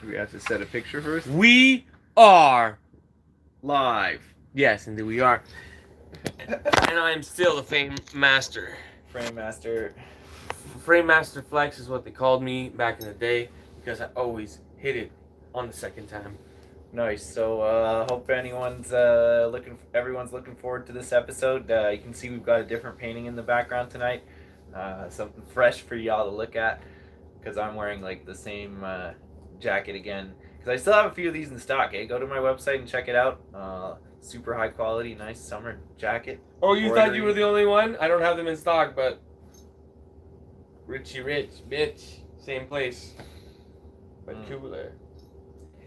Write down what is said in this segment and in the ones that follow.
Do we have to set a picture first? We are Live. Yes, indeed we are. And I'm still the Frame Master. Frame Master. Frame Master Flex is what they called me back in the day because I always hit it on the second time. Nice. So hope everyone's looking forward to this episode. You can see we've got a different painting in the background tonight. Something fresh for y'all to look at because I'm wearing like the same jacket again. Because I still have a few of these in stock. Go to my website and check it out. Super high quality, nice summer jacket. Oh, you thought you were the only one? I don't have them in stock, but Richie Rich, bitch, same place, but cooler.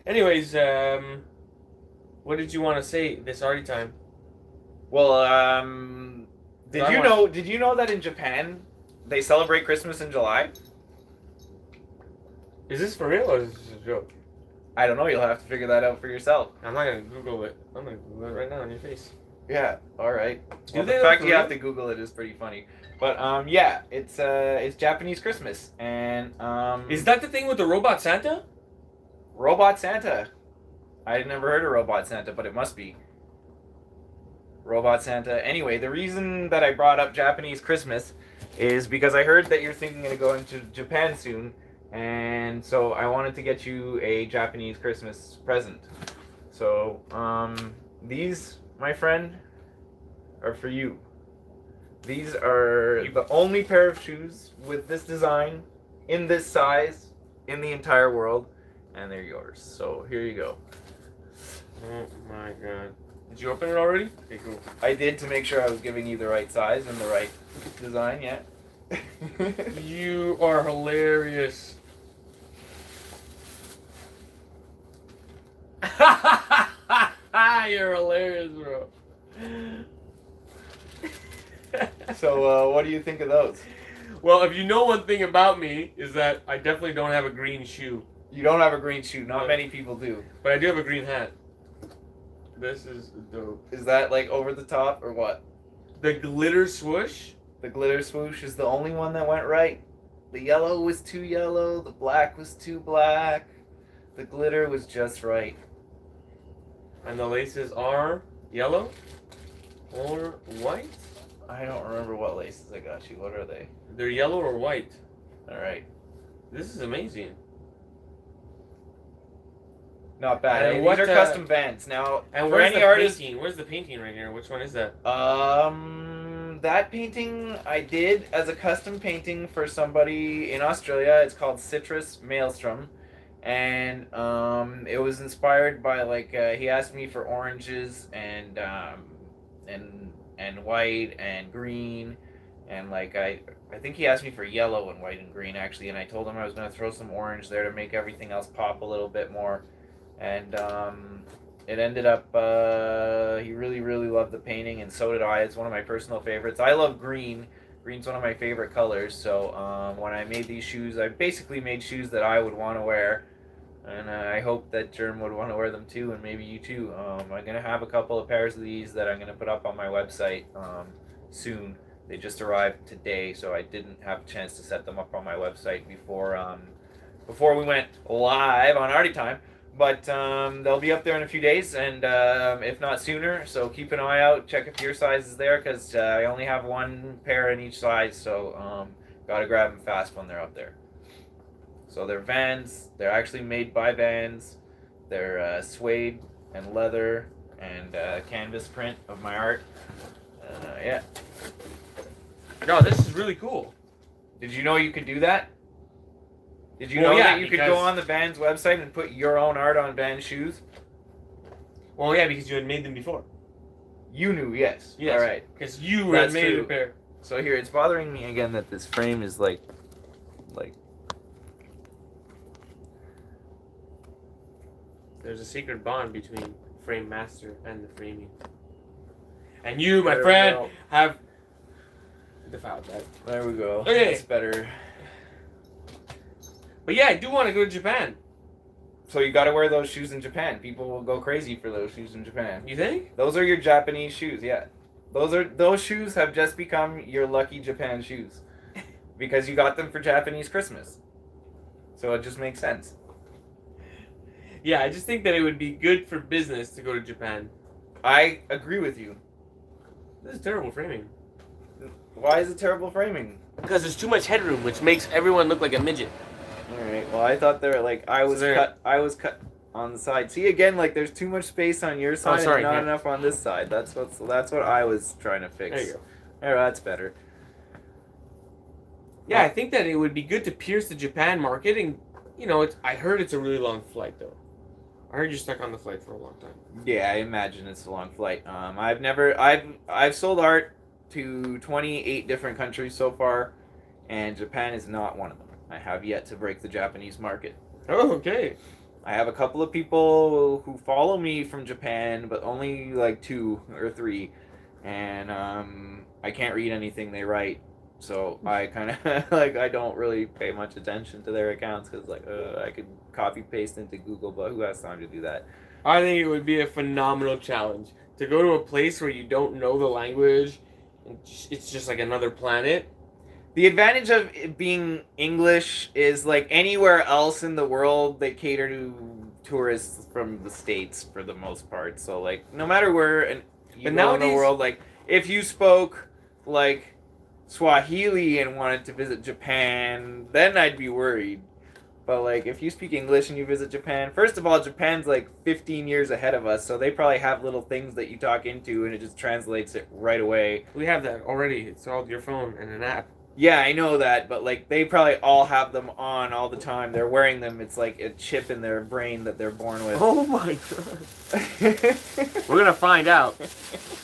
Anyways, what did you want to say this Arty time? Well, did you know that in Japan they celebrate Christmas in July? Is this for real or is this a joke? I don't know. You'll have to figure that out for yourself. I'm not gonna Google it. I'm gonna Google it right now on your face. Yeah. All right. Well, the fact you have to Google it is pretty funny. But yeah, it's Japanese Christmas, and is that the thing with the robot Santa? Robot Santa. I had never heard of Robot Santa, but it must be Robot Santa. Anyway, the reason that I brought up Japanese Christmas is because I heard that you're thinking of going to Japan soon. And so I wanted to get you a Japanese Christmas present. So these, my friend, are for you. These are the only pair of shoes with this design, in this size, in the entire world. And they're yours. So here you go. Oh my god. Did you open it already? Okay, cool. I did, to make sure I was giving you the right size and the right design, yeah. You are hilarious. You're hilarious, bro. So, what do you think of those? Well, if you know one thing about me, is that I definitely don't have a green shoe. You don't have a green shoe. Not many people do. But I do have a green hat. This is dope. Is that like over the top or what? The glitter swoosh? The glitter swoosh is the only one that went right. The yellow was too yellow. The black was too black. The glitter was just right. And the laces are yellow or white? I don't remember what laces I got you. What are they? They're yellow or white. All right. This is amazing. Not bad. And These are custom bands. Now, and for where's any the artist, painting? Where's the painting right here? Which one is that? That painting I did as a custom painting for somebody in Australia. It's called Citrus Maelstrom. And it was inspired by he asked me for oranges and white and green, and I think he asked me for yellow and white and green actually, and I told him I was gonna throw some orange there to make everything else pop a little bit more, and it ended up he really loved the painting, and so did I. It's one of my personal favorites. I love green. Green's one of my favorite colors. So when I made these shoes, I basically made shoes that I would want to wear. And I hope that Germ would want to wear them too, and maybe you too. I'm going to have a couple of pairs of these that I'm going to put up on my website soon. They just arrived today, so I didn't have a chance to set them up on my website before we went live on Arty Time. But they'll be up there in a few days, and if not sooner. So keep an eye out. Check if your size is there, because I only have one pair in each size, so got to grab them fast when they're up there. So they're Vans. They're actually made by Vans. They're suede and leather and canvas print of my art. Yeah. No, this is really cool. Did you know you could do that? Did you know that you could go on the Vans website and put your own art on Vans shoes? Well, yeah, because you had made them before. You knew, yes. Yes. All right. Because you had made a pair. So here, it's bothering me again that this frame is like. There's a secret bond between Frame Master and the framing. And you, my friend, have defiled that. There we go. Okay. That's better. But yeah, I do want to go to Japan. So you got to wear those shoes in Japan. People will go crazy for those shoes in Japan. You think? Those are your Japanese shoes, yeah. Those shoes have just become your lucky Japan shoes. Because you got them for Japanese Christmas. So it just makes sense. Yeah, I just think that it would be good for business to go to Japan. I agree with you. This is terrible framing. Why is it terrible framing? Because there's too much headroom, which makes everyone look like a midget. All right. Well, I thought they were like I was cut on the side. See again, like there's too much space on your side sorry, and not yeah. enough on this side. That's what I was trying to fix. There you go. Oh, that's better. Yeah, I think that it would be good to pierce the Japan market, and I heard it's a really long flight though. I heard you're stuck on the flight for a long time. Yeah, I imagine it's a long flight. I've sold art to 28 different countries so far, and Japan is not one of them. I have yet to break the Japanese market. Oh, okay. I have a couple of people who follow me from Japan, but only like 2 or 3, and I can't read anything they write, so I kind of I don't really pay much attention to their accounts because I could copy paste into Google, but who has time to do that? I think it would be a phenomenal challenge to go to a place where you don't know the language, and it's just like another planet. The advantage of it being English is like anywhere else in the world, they cater to tourists from the States for the most part. So like no matter where in the world, like if you spoke like Swahili and wanted to visit Japan, then I'd be worried. But like if you speak English and you visit Japan, first of all, Japan's like 15 years ahead of us, so they probably have little things that you talk into and it just translates it right away. We have that already. It's all your phone and an app. Yeah, I know that, but like they probably all have them on all the time. They're wearing them. It's like a chip in their brain that they're born with. Oh my god. We're gonna find out.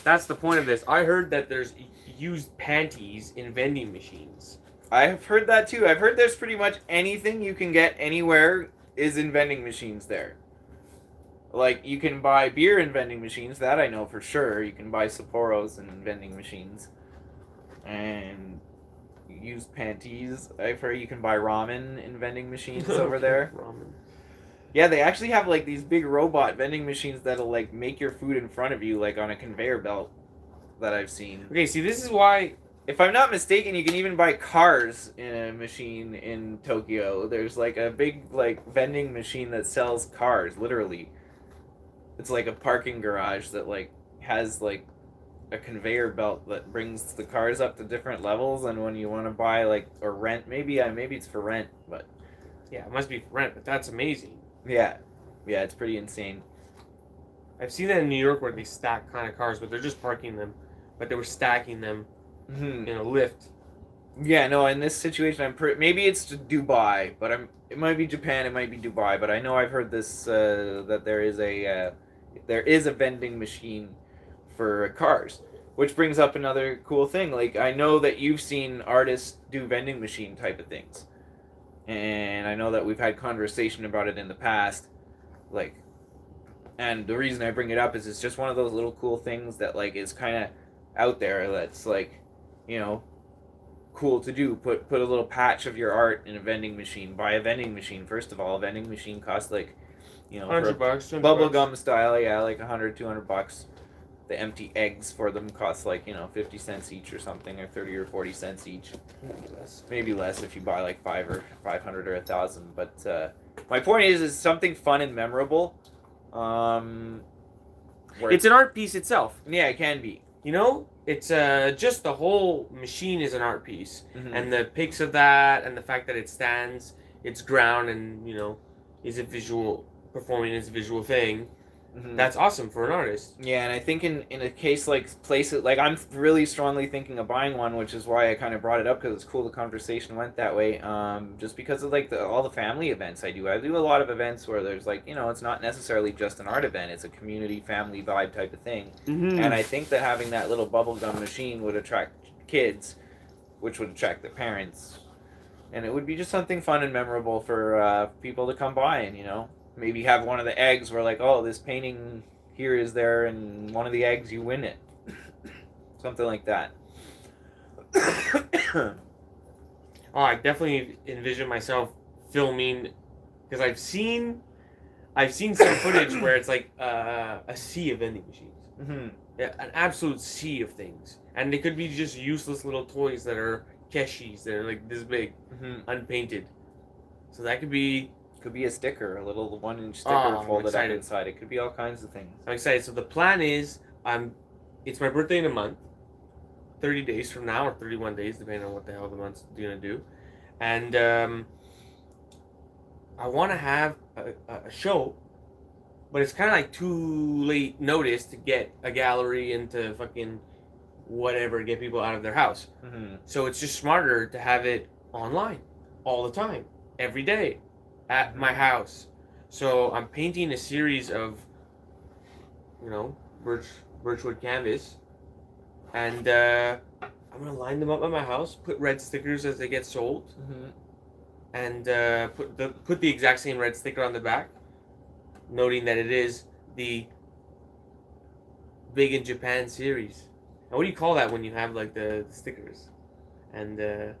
That's the point of this. I heard that there's used panties in vending machines. I've heard that too. I've heard there's pretty much anything you can get anywhere is in vending machines there. Like you can buy beer in vending machines, that I know for sure. You can buy Sapporos in vending machines. And used panties. I've heard you can buy ramen in vending machines over there. Ramen. Yeah, they actually have like these big robot vending machines that'll like make your food in front of you, like on a conveyor belt that I've seen. Okay, see, this is why, if I'm not mistaken, you can even buy cars in a machine in Tokyo. There's like a big like vending machine that sells cars, literally. It's like a parking garage that like has like a conveyor belt that brings the cars up to different levels, and when you want to buy like or rent, maybe it's for rent, but yeah, it must be for rent, but that's amazing. yeah, it's pretty insane. I've seen that in New York where they stack kind of cars, but they're just parking them, but they were stacking them in a lift. Yeah, no, in this situation, maybe it's Dubai, but it might be Japan, it might be Dubai, but I know I've heard this that there is a vending machine for cars, which brings up another cool thing. Like I know that you've seen artists do vending machine type of things, and I know that we've had conversation about it in the past, like, and the reason I bring it up is it's just one of those little cool things that like is kind of out there that's like, cool to do. Put a little patch of your art in a vending machine. Buy a vending machine. First of all, a vending machine costs like, $100, bubblegum style, yeah, like $100-$200. The empty eggs for them cost like 50 cents each or something, or 30 or 40 cents each. Maybe less if you buy like 500 or 1,000. But my point is something fun and memorable. It's an art piece itself. Yeah, it can be. It's just the whole machine is an art piece, and the pics of that, and the fact that it stands its ground, and is a visual performing its visual thing. That's awesome for an artist. Yeah, and I think in a case like places like I'm really strongly thinking of buying one, which is why I kind of brought it up because it's cool the conversation went that way. Just because of like all the family events I do a lot of events where there's like it's not necessarily just an art event; it's a community family vibe type of thing. And I think that having that little bubblegum machine would attract kids, which would attract the parents, and it would be just something fun and memorable for people to come by and maybe have one of the eggs where like, oh, this painting here is there, and one of the eggs you win it. Something like that. I definitely envision myself filming, because I've seen some footage where it's like a sea of vending machines. Yeah, an absolute sea of things, and they could be just useless little toys that are keshis that are like this big, unpainted. So that could be Could be a sticker, a little 1-inch sticker I'm folded up excited. inside. It could be all kinds of things. I'm excited. So the plan is, it's my birthday in a month, 30 days from now, or 31 days, depending on what the hell the month's gonna do, and I want to have a show, but it's kind of like too late notice to get a gallery into fucking whatever, get people out of their house. Mm-hmm. So it's just smarter to have it online all the time, every day, at my house. So I'm painting a series of, birchwood canvas, and I'm gonna line them up at my house, put red stickers as they get sold, and put the exact same red sticker on the back, noting that it is the Big in Japan series. And what do you call that when you have like the stickers? And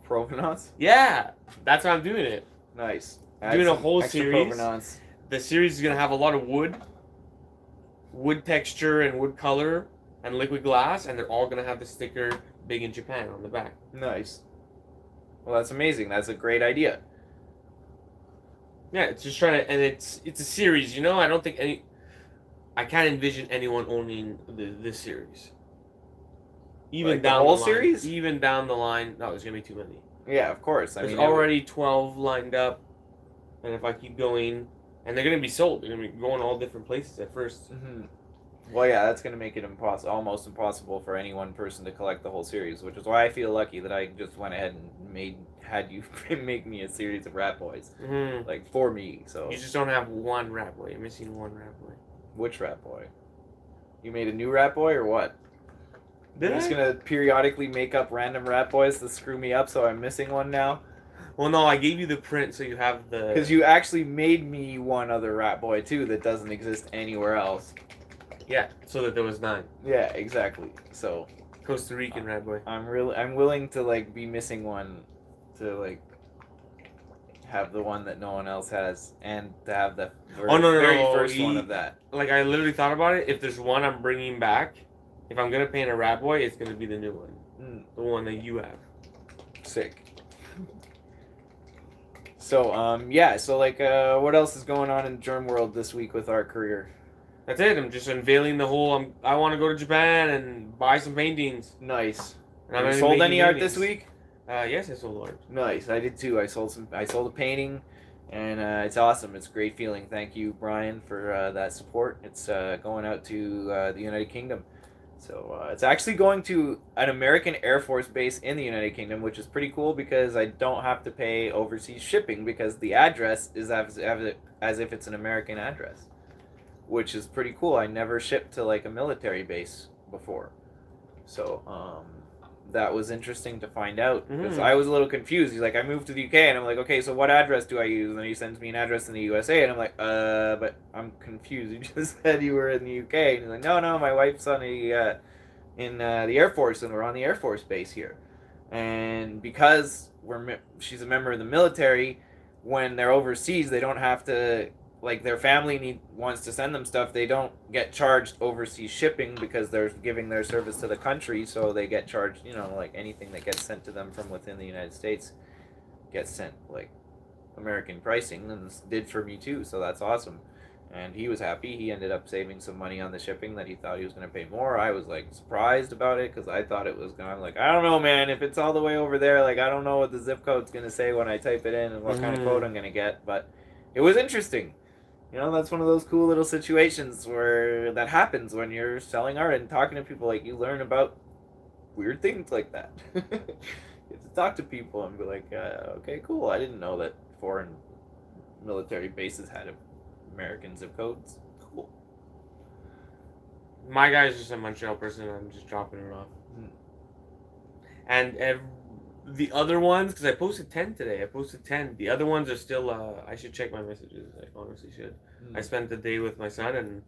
Provenance? yeah, that's how I'm doing it. Nice. Doing a whole extra series. provenance. The series is gonna have a lot of wood texture and wood color and liquid glass, and they're all gonna have the sticker Big in Japan on the back. Nice. Well, that's amazing. That's a great idea. Yeah, it's just trying to, and it's a series. I don't think I can't envision anyone owning this series. Even Like the down whole line, series? Even down the line, no, there's gonna be too many. Yeah, of course. There's already 12 lined up, and if I keep going, and they're gonna be sold. They're gonna be going all different places at first. Mm-hmm. Well, yeah, that's gonna make it almost impossible for any one person to collect the whole series, which is why I feel lucky that I just went ahead and had you make me a series of Rat Boys, Mm-hmm. like for me. So You just don't have one Rat Boy. You're missing one Rat Boy. which Rat Boy? You made a new Rat Boy or what? Did I'm I? just gonna periodically make up random Rat Boys to screw me up, so I'm missing one now. Well, no, I gave you the print, so you have the. Because you actually made me one other Rat Boy too that doesn't exist anywhere else. Yeah, so that there was 9. Yeah, exactly. So Costa Rican Rat Boy. I'm willing to like be missing one to like have the one that no one else has, and to have the very first one of that. Like, I literally thought about it. If there's one I'm bringing back, if I'm gonna paint a Rat Boy, it's gonna be the new one, the one that you have. Sick. So yeah. So like, what else is going on in Germ World this week with our career? That's it. I'm just unveiling the whole. I want to go to Japan and buy some paintings. Nice. And Have I'm you gonna be sold any making art paintings. this week? Yes, I sold art. Nice. I did too. I sold a painting, and it's awesome. It's a great feeling. Thank you, Brian, for that support. It's going out to the United Kingdom. So it's actually going to an American Air Force base in the United Kingdom, which is pretty cool because I don't have to pay overseas shipping because the address is as if it's an American address, which is pretty cool. I never shipped to like a military base before. So that was interesting to find out because I was a little confused. He's like, I moved to the UK, and I'm like, okay, so what address do I use? And then he sends me an address in the USA, and I'm like, but I'm confused. You just said you were in the UK, and he's like, no, my wife's on in the Air Force, and we're on the Air Force base here, and because she's a member of the military, when they're overseas, they don't have to. Like their family wants to send them stuff, they don't get charged overseas shipping because they're giving their service to the country, so they get charged, like anything that gets sent to them from within the United States gets sent like American pricing, and this did for me too, so that's awesome. And he was happy. He ended up saving some money on the shipping that he thought he was going to pay more. I was like surprised about it because I thought it was going to, I'm like, I don't know, man, if it's all the way over there, like I don't know what the zip code's going to say when I type it in and what kind of code I'm going to get, but it was interesting. That's one of those cool little situations where that happens when you're selling art and talking to people. Like, you learn about weird things like that. You have to talk to people and be like, okay, cool. I didn't know that foreign military bases had American zip codes. Cool. My guy's just a Montreal person. I'm just dropping it off. And the other ones, because I posted 10 today. The other ones are still, I should check my messages. I honestly should. I spent the day with my son, and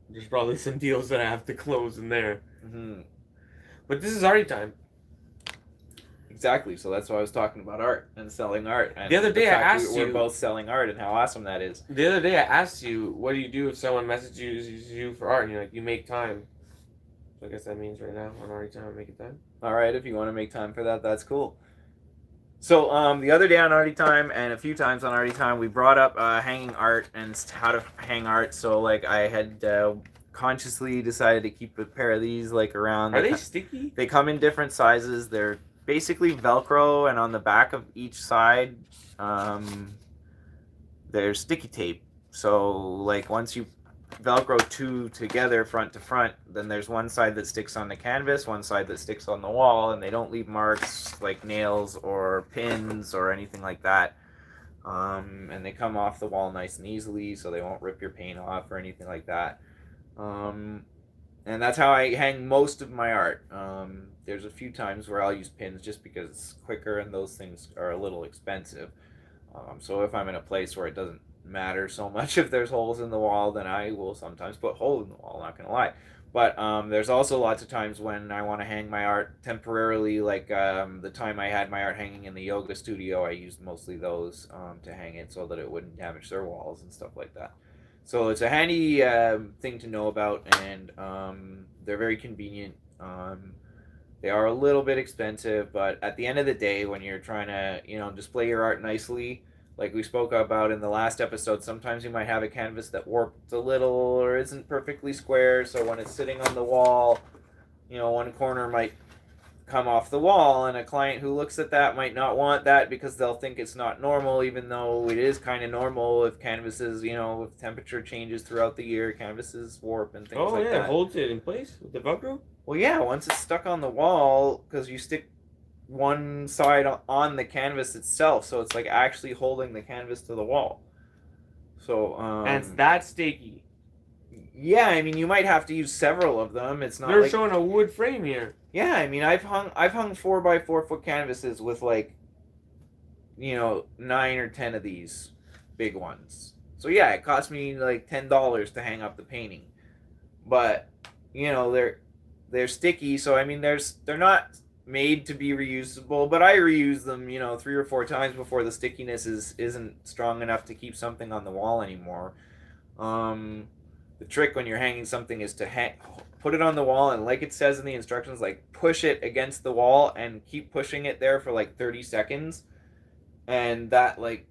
there's probably some deals that I have to close in there. But this is Arty time. Exactly. So that's why I was talking about art and selling art. And the other day I asked you. We're both selling art and how awesome that is. The other day I asked you, what do you do if someone messages you for art? And you're like, you make time. So I guess that means right now, on Arty time, I'm making time. All right, if you want to make time for that, that's cool. So the other day on Arty Time and a few times on Arty Time, we brought up hanging art and how to hang art. So like I had consciously decided to keep a pair of these like around. Are they sticky? They come in different sizes. They're basically Velcro, and on the back of each side, there's sticky tape. So like once you Velcro two together front to front, then there's one side that sticks on the canvas, one side that sticks on the wall, and they don't leave marks like nails or pins or anything like that. And they come off the wall nice and easily, so they won't rip your paint off or anything like that. And that's how I hang most of my art. There's a few times where I'll use pins just because it's quicker and those things are a little expensive. So if I'm in a place where it doesn't matter so much if there's holes in the wall, then I will sometimes put holes in the wall, not gonna lie. But there's also lots of times when I want to hang my art temporarily, like the time I had my art hanging in the yoga studio, I used mostly those to hang it so that it wouldn't damage their walls and stuff like that. So it's a handy thing to know about, and they're very convenient. They are a little bit expensive, but at the end of the day, when you're trying to, display your art nicely, like we spoke about in the last episode, sometimes you might have a canvas that warped a little or isn't perfectly square. So when it's sitting on the wall, one corner might come off the wall, and a client who looks at that might not want that because they'll think it's not normal, even though it is kind of normal if canvases, if temperature changes throughout the year, canvases warp and things like that. It holds it in place with the Velcro? Well, yeah, once it's stuck on the wall, because you stick one side on the canvas itself, so it's like actually holding the canvas to the wall. So and it's that sticky. Yeah, I mean you might have to use several of them. It's not. They're showing a wood frame here. Yeah, I mean I've hung 4x4 foot canvases with like 9 or 10 of these big ones. So yeah, it cost me like $10 to hang up the painting, but they're sticky. So I mean they're not made to be reusable, but I reuse them 3 or 4 times before the stickiness isn't strong enough to keep something on the wall anymore. The trick when you're hanging something is to put it on the wall, and like it says in the instructions, like push it against the wall and keep pushing it there for like 30 seconds, and that like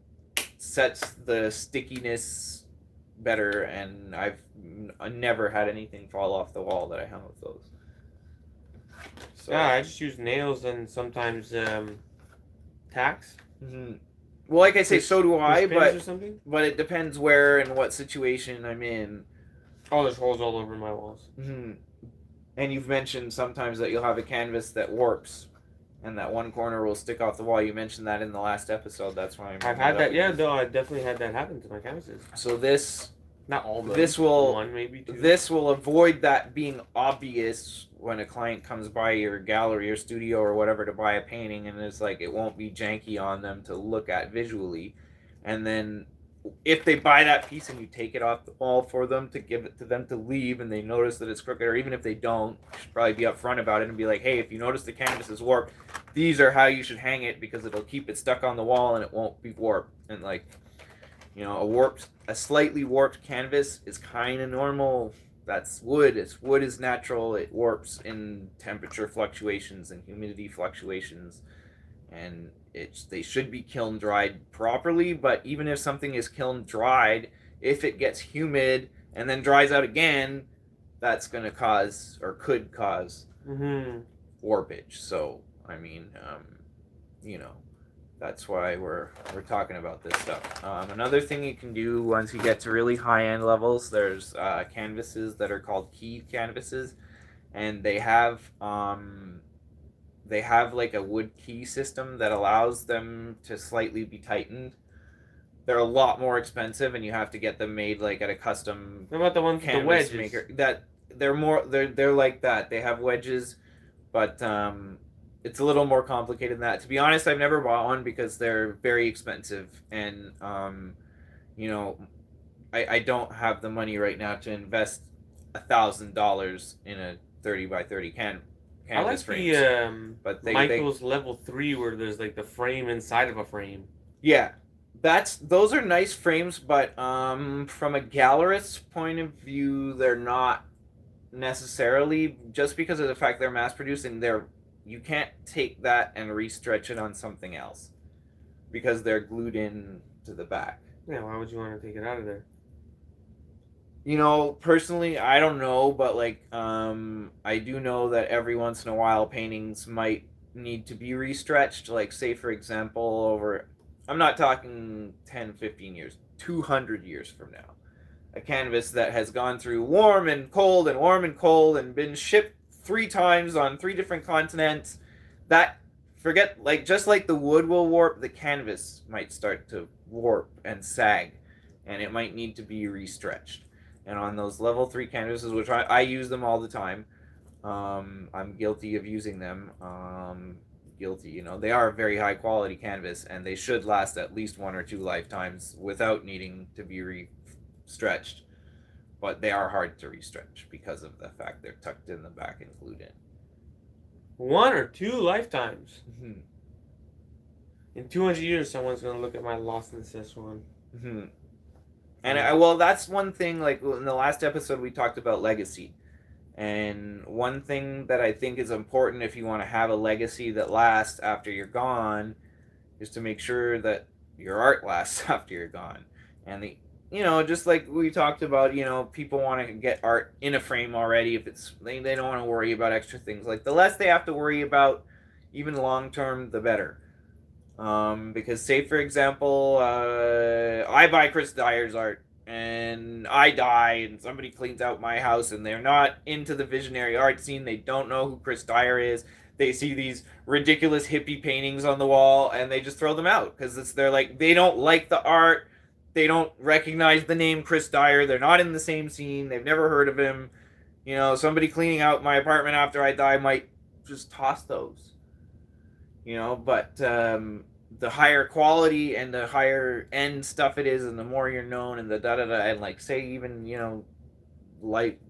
sets the stickiness better. And I never had anything fall off the wall that I hung with those. So, yeah, I just use nails and sometimes tacks. Mm-hmm. Well, like I say, so do I, but it depends where and what situation I'm in. Oh, there's holes all over my walls. Mm-hmm. And you've mentioned sometimes that you'll have a canvas that warps, and that one corner will stick off the wall. You mentioned that in the last episode. That's why I've had that. Yeah, no, I definitely had that happen to my canvases. So this, not all, but one, maybe two. This will avoid that being obvious when a client comes by your gallery or studio or whatever to buy a painting, and it's like it won't be janky on them to look at visually. And then if they buy that piece and you take it off the wall for them to give it to them to leave, and they notice that it's crooked, or even if they don't, you should probably be upfront about it and be like, hey, if you notice the canvas is warped, these are how you should hang it, because it'll keep it stuck on the wall and it won't be warped. And like, a slightly warped canvas is kind of normal. That's wood. Wood is natural. It warps in temperature fluctuations and humidity fluctuations, and they should be kiln dried properly. But even if something is kiln dried, if it gets humid and then dries out again, that's going to cause, or could cause, warpage. So I mean, that's why we're talking about this stuff. Another thing you can do once you get to really high-end levels, there's canvases that are called keyed canvases, and they have like a wood key system that allows them to slightly be tightened. They're a lot more expensive, and you have to get them made like at a custom. What about the ones with the wedges? Maker. That they're like that. They have wedges, but it's a little more complicated than that. To be honest, I've never bought one because they're very expensive, and I don't have the money right now to invest $1,000 in a 30 by 30 canvas frame. I like but Michael's level 3 where there's like the frame inside of a frame. Yeah, those are nice frames, but from a gallerist's point of view, they're not necessarily, just because of the fact they're mass produced, and you can't take that and restretch it on something else. because they're glued in to the back. Yeah, why would you want to take it out of there? You know, personally, I don't know, but like, I do know that every once in a while paintings might need to be restretched. Like, say, for example, I'm not talking 10, 15 years, 200 years from now. A canvas that has gone through warm and cold and warm and cold and been shipped 3 times on 3 different continents. That, forget, like, just like the wood will warp, the canvas might start to warp and sag, and it might need to be restretched. And on those level 3 canvases, which I use them all the time, I'm guilty of using them. Guilty, you know, they are a very high quality canvas, and they should last at least 1 or 2 lifetimes without needing to be stretched. But they are hard to restretch because of the fact they're tucked in the back and glued in. 1 or 2 lifetimes. Mm-hmm. In 200 years, someone's gonna look at my Lost in Szechuan. Mm-hmm. And well, that's one thing. Like in the last episode, we talked about legacy, and one thing that I think is important if you want to have a legacy that lasts after you're gone, is to make sure that your art lasts after you're gone. And just like we talked about, people want to get art in a frame already. If they don't want to worry about extra things. Like the less they have to worry about, even long term, the better. Because say for example, I buy Chris Dyer's art and I die and somebody cleans out my house and they're not into the visionary art scene. They don't know who Chris Dyer is. They see these ridiculous hippie paintings on the wall and they just throw them out because they don't like the art. They don't recognize the name Chris Dyer. They're not in the same scene. They've never heard of him. Somebody cleaning out my apartment after I die might just toss those. But the higher quality and the higher end stuff it is, and the more you're known, and the and like say even like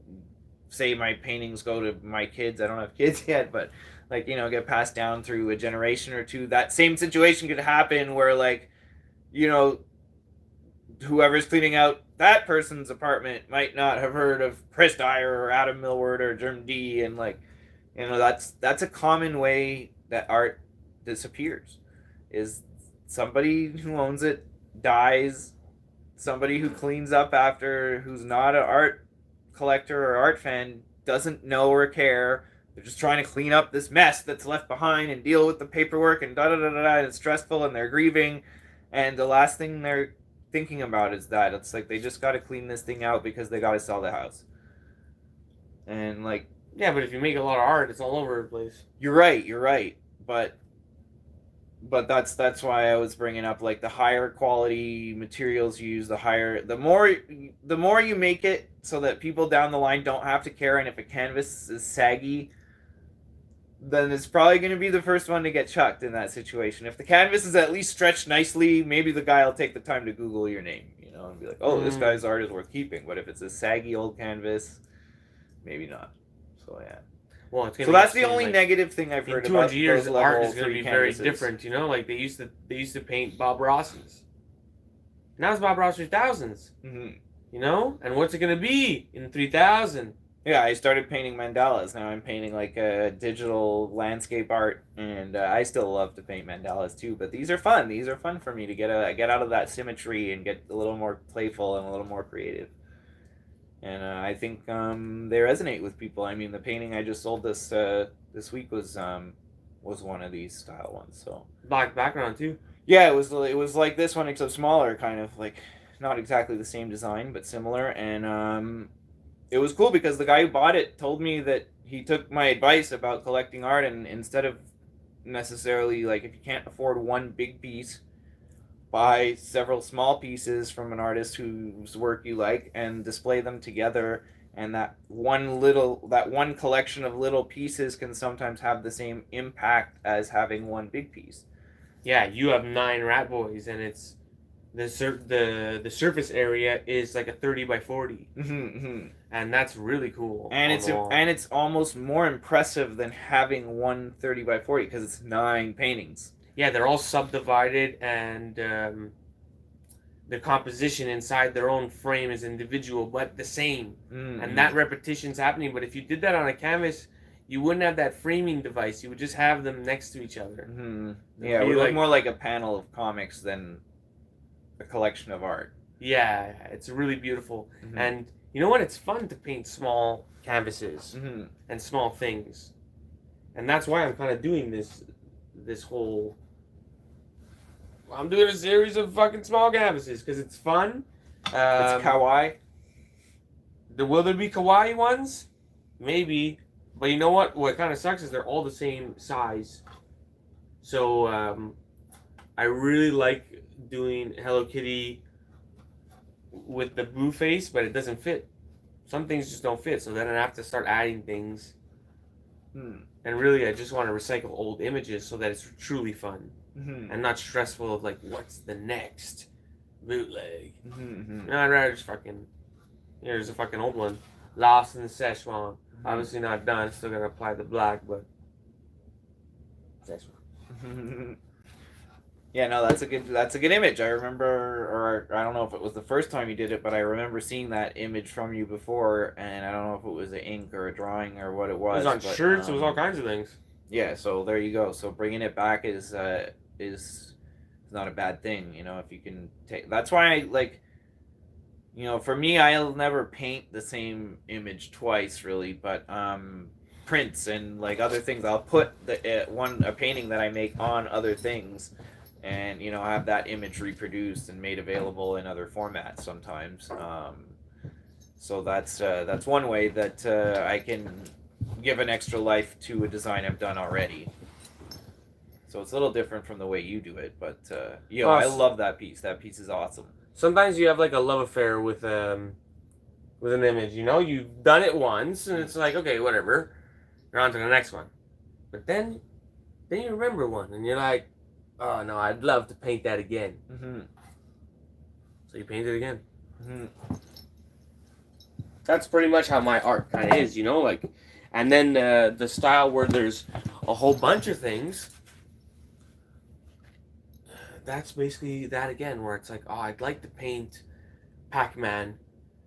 say my paintings go to my kids. I don't have kids yet, but get passed down through a generation or two. That same situation could happen where whoever's cleaning out that person's apartment might not have heard of Chris Dyer or Adam Millward or Germ D, and that's a common way that art disappears. Is somebody who owns it dies, somebody who cleans up after, who's not an art collector or art fan, doesn't know or care. They're just trying to clean up this mess that's left behind and deal with the paperwork and and it's stressful and they're grieving, and the last thing they're thinking about is that it's like they just got to clean this thing out because they got to sell the house. And yeah, but if you make a lot of art, it's all over the place. You're right, but that's why I was bringing up the higher quality materials you use, the more you make it so that people down the line don't have to care. And if a canvas is saggy, then it's probably going to be the first one to get chucked in that situation. If the canvas is at least stretched nicely, maybe the guy will take the time to Google your name, and be like, oh, this guy's art is worth keeping. But if it's a saggy old canvas, maybe not. So yeah. Well, so that's the only negative thing I've heard about. In 200 years, art is going to be canvases. very different. They used to paint Bob Ross's. Now it's Bob Ross 3000s. Mm-hmm. And what's it going to be in 3000? Yeah, I started painting mandalas. Now I'm painting a digital landscape art, and I still love to paint mandalas too. But these are fun. These are fun for me to get out of that symmetry and get a little more playful and a little more creative. And I think they resonate with people. I mean, the painting I just sold this week was one of these style ones. So black background too. Yeah, it was like this one except smaller, kind of not exactly the same design but similar. And it was cool because the guy who bought it told me that he took my advice about collecting art, and instead of necessarily if you can't afford one big piece, buy several small pieces from an artist whose work you like and display them together, and that one collection of little pieces can sometimes have the same impact as having one big piece. Yeah, you have 9 rat boys and it's the surface area is a 30 by 40. Mm-hmm. And that's really cool. And it's almost more impressive than having one 30 by 40 because it's 9 paintings. Yeah, they're all subdivided, and the composition inside their own frame is individual, but the same. Mm-hmm. And that repetition's happening. But if you did that on a canvas, you wouldn't have that framing device. You would just have them next to each other. Mm-hmm. It'd Yeah, it be would look like- more like a panel of comics than a collection of art. Yeah, it's really beautiful. Mhm. And you know what? It's fun to paint small canvases Mm-hmm. and small things, and that's why I'm kind of doing this whole. I'm doing a series of fucking small canvases because it's fun. It's kawaii. Will there be kawaii ones? Maybe, but you know what? What kind of sucks is they're all the same size. So I really like doing Hello Kitty with the blue face, but it doesn't fit. Some things just don't fit, so then I have to start adding things. And really, I just want to recycle old images so that it's truly fun Mm-hmm. and not stressful of like, what's the next bootleg? Mm-hmm. No, I'd rather just fucking. Here's a fucking old one. Lost in the Szechuan. Obviously not done. Still gotta apply the black, but. Szechuan. Yeah, no, that's a good image. I remember, or I don't know if it was the first time you did it, but I remember seeing that image from you before, and I don't know if it was an ink or a drawing or what it It was. was on but, shirts. It was all kinds of things. Yeah, so there you go. So bringing it back is not a bad thing, you know. If you can take, that's why I like. You know, for me, I'll never paint the same image twice, really. But prints and like other things, I'll put a painting that I make on other things, and you know, have that image reproduced and made available in other formats sometimes. So that's one way that I can give an extra life to a design I've done already. So it's a little different from the way you do it, but you know, I love that piece. That piece is awesome. Sometimes you have like a love affair with an image. You know, you've done it once, and it's like, okay, whatever. You're on to the next one. But then you remember one, and you're like, oh no, I'd love to paint that again. Mm-hmm. So you paint it again. Mm-hmm. That's pretty much how my art kind of is, you know, like, and then the style where there's a whole bunch of things. That's basically that again, where it's like, oh, I'd like to paint Pac-Man,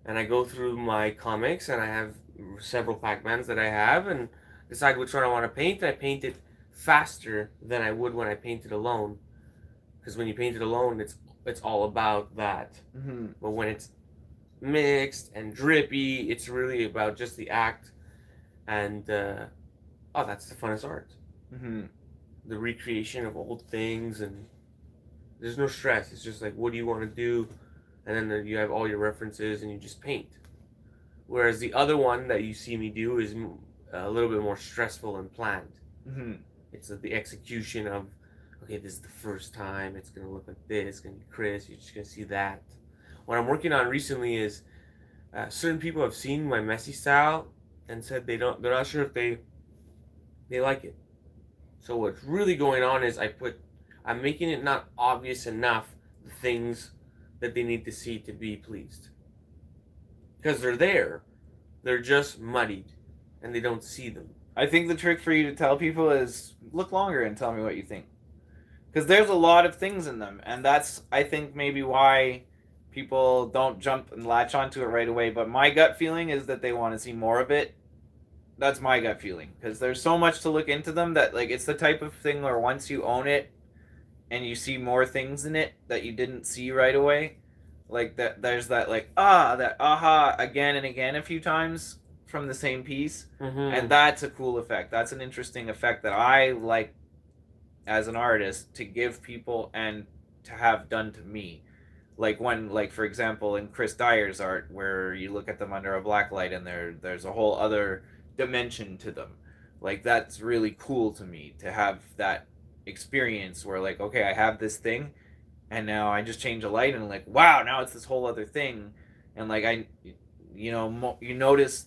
and I go through my comics, and I have several Pac-Mans that I have, and decide which one I want to paint, and I paint it faster than I would when I painted alone, because when you paint it alone, it's all about that. Mm-hmm. But when it's mixed and drippy, it's really about just the act, and that's the funnest art. Mm-hmm. The recreation of old things, and there's no stress. It's just like, what do you want to do? And then you have all your references and you just paint. Whereas the other one that you see me do is a little bit more stressful and planned. Mm-hmm. It's the execution of, okay, this is the first time. It's going to look like this. It's going to be crisp. You're just going to see that. What I'm working on recently is certain people have seen my messy style and said they're not sure if they like it. So what's really going on is I'm making it not obvious enough the things that they need to see to be pleased. Because they're there. They're just muddied and they don't see them. I think the trick for you to tell people is look longer and tell me what you think. Because there's a lot of things in them. And that's, I think, maybe why people don't jump and latch onto it right away. But my gut feeling is that they want to see more of it. That's my gut feeling. Because there's so much to look into them that like it's the type of thing where once you own it, and you see more things in it that you didn't see right away, like that there's that like that aha again and again a few times from the same piece. Mm-hmm. And that's a cool effect. That's an interesting effect that I like as an artist to give people and to have done to me. Like when, like for example, in Chris Dyer's art, where you look at them under a black light and there's a whole other dimension to them. Like that's really cool to me to have that experience where like, okay, I have this thing and now I just change a light and like, wow, now it's this whole other thing. And like you notice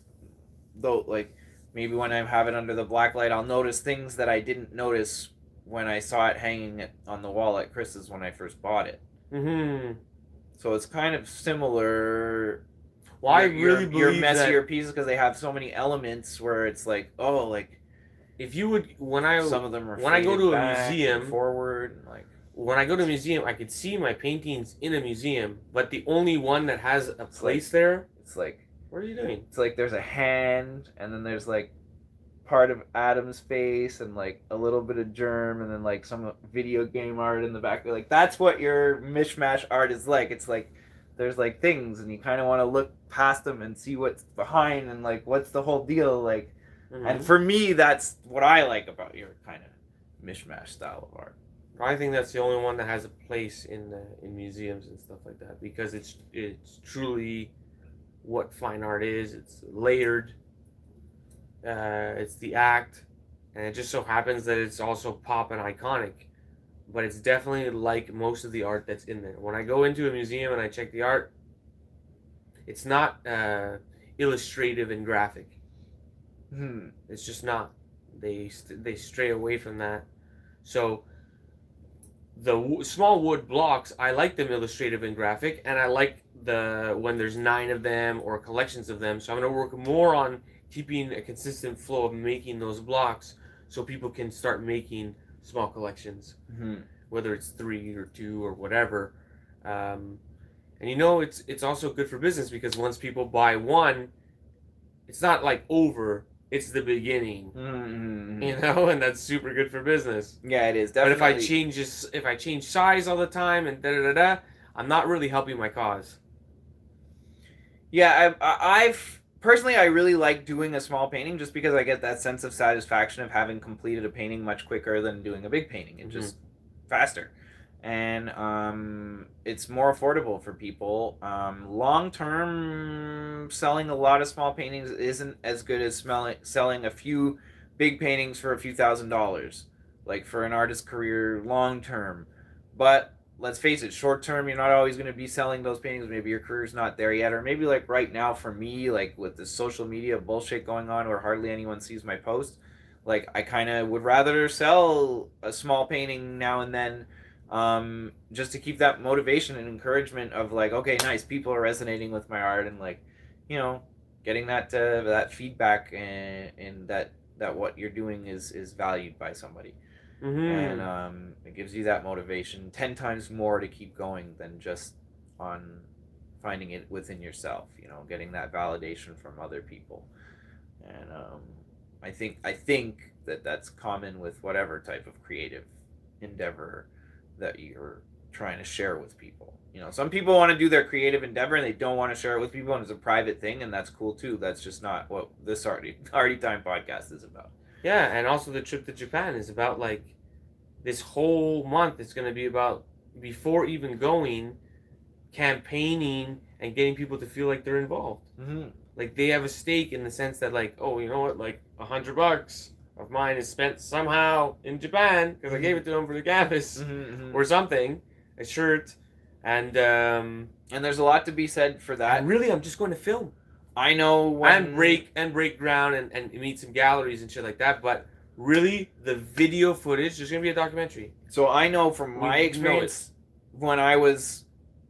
though, like maybe when I have it under the black light, I'll notice things that I didn't notice when I saw it hanging on the wall at Chris's when I first bought it. Mm-hmm. So it's kind of similar. Well, I really believe your messier that pieces because they have so many elements where it's like, oh, like if you would some of them are when I go faded to a back museum and forward, like when I go to a museum, I could see my paintings in a museum, but the only one that has a place there. it's like What are you doing? it's like there's a hand and then there's like part of Adam's face and like a little bit of germ and then like some video game art in the back. Like that's what your mishmash art is like. It's like there's like things and you kind of want to look past them and see what's behind and like what's the whole deal like. And for me, that's what I like about your kind of mishmash style of art. I think that's the only one that has a place in museums and stuff like that, because it's truly what fine art is. It's layered. It's the act, and it just so happens that it's also pop and iconic. But it's definitely like most of the art that's in there. When I go into a museum and I check the art, it's not illustrative and graphic. It's just not. They stray away from that. So the small wood blocks, I like them illustrative and graphic, and I like when there's 9 of them or collections of them. So I'm going to work more on keeping a consistent flow of making those blocks so people can start making small collections, whether it's 3 or 2 or whatever. And it's also good for business, because once people buy one, it's not like over. It's the beginning, and that's super good for business. Yeah, it is definitely. But if I change size all the time and I'm not really helping my cause. Yeah, I've personally, I really like doing a small painting just because I get that sense of satisfaction of having completed a painting much quicker than doing a big painting. It's just faster. And it's more affordable for people. Long term, selling a lot of small paintings isn't as good as selling a few big paintings for a few $1,000s, like for an artist's career long term. But let's face it, short term, you're not always going to be selling those paintings. Maybe your career's not there yet, or maybe like right now for me, like with the social media bullshit going on where hardly anyone sees my post, like I kind of would rather sell a small painting now and then, just to keep that motivation and encouragement of like, okay, nice, people are resonating with my art, and like, getting that feedback and that what you're doing is valued by somebody. And it gives you that motivation 10 times more to keep going than just on finding it within yourself, getting that validation from other people. And I think that that's common with whatever type of creative endeavor that you're trying to share with people. Some people want to do their creative endeavor and they don't want to share it with people, and it's a private thing, and that's cool too. That's just not what this Arty Time podcast is about. Yeah, and also the trip to Japan is about, like, this whole month it's going to be about, before even going, campaigning and getting people to feel like they're involved. Like, they have a stake in the sense that, like, oh, you know what, like, $100 of mine is spent somehow in Japan because I gave it to them for the campus or something, a shirt, and there's a lot to be said for that. And really, I'm just going to film. I know and break ground and meet some galleries and shit like that, but really the video footage, there's gonna be a documentary. So I know from my experience when I was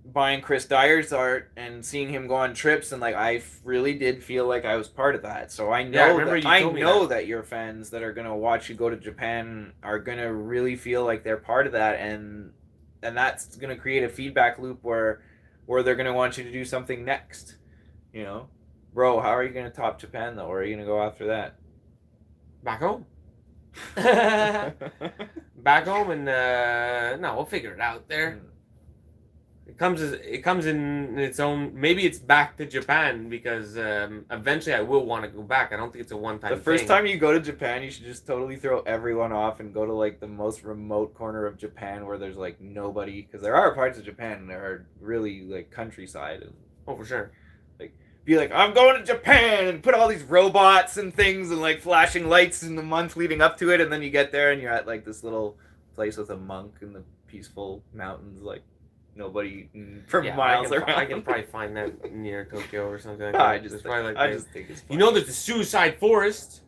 buying Chris Dyer's art and seeing him go on trips, and like I really did feel like I was part of that. So I know that your fans that are gonna watch you go to Japan are gonna really feel like they're part of that, and that's gonna create a feedback loop where they're gonna want you to do something next. Bro, how are you gonna top Japan though? Or are you gonna go after that? Back home. Back home, and no, we'll figure it out there. It comes in its own. Maybe it's back to Japan because eventually I will want to go back. I don't think it's a one-time thing. The first time you go to Japan, you should just totally throw everyone off and go to like the most remote corner of Japan where there's like nobody, because there are parts of Japan that are really like countryside. Oh, for sure. Be like, I'm going to Japan, and put all these robots and things and like flashing lights in the month leading up to it, and then you get there and you're at like this little place with a monk in the peaceful mountains, like nobody for miles around. I can probably find that near Tokyo or something. I just think it's funny. There's the Suicide Forest.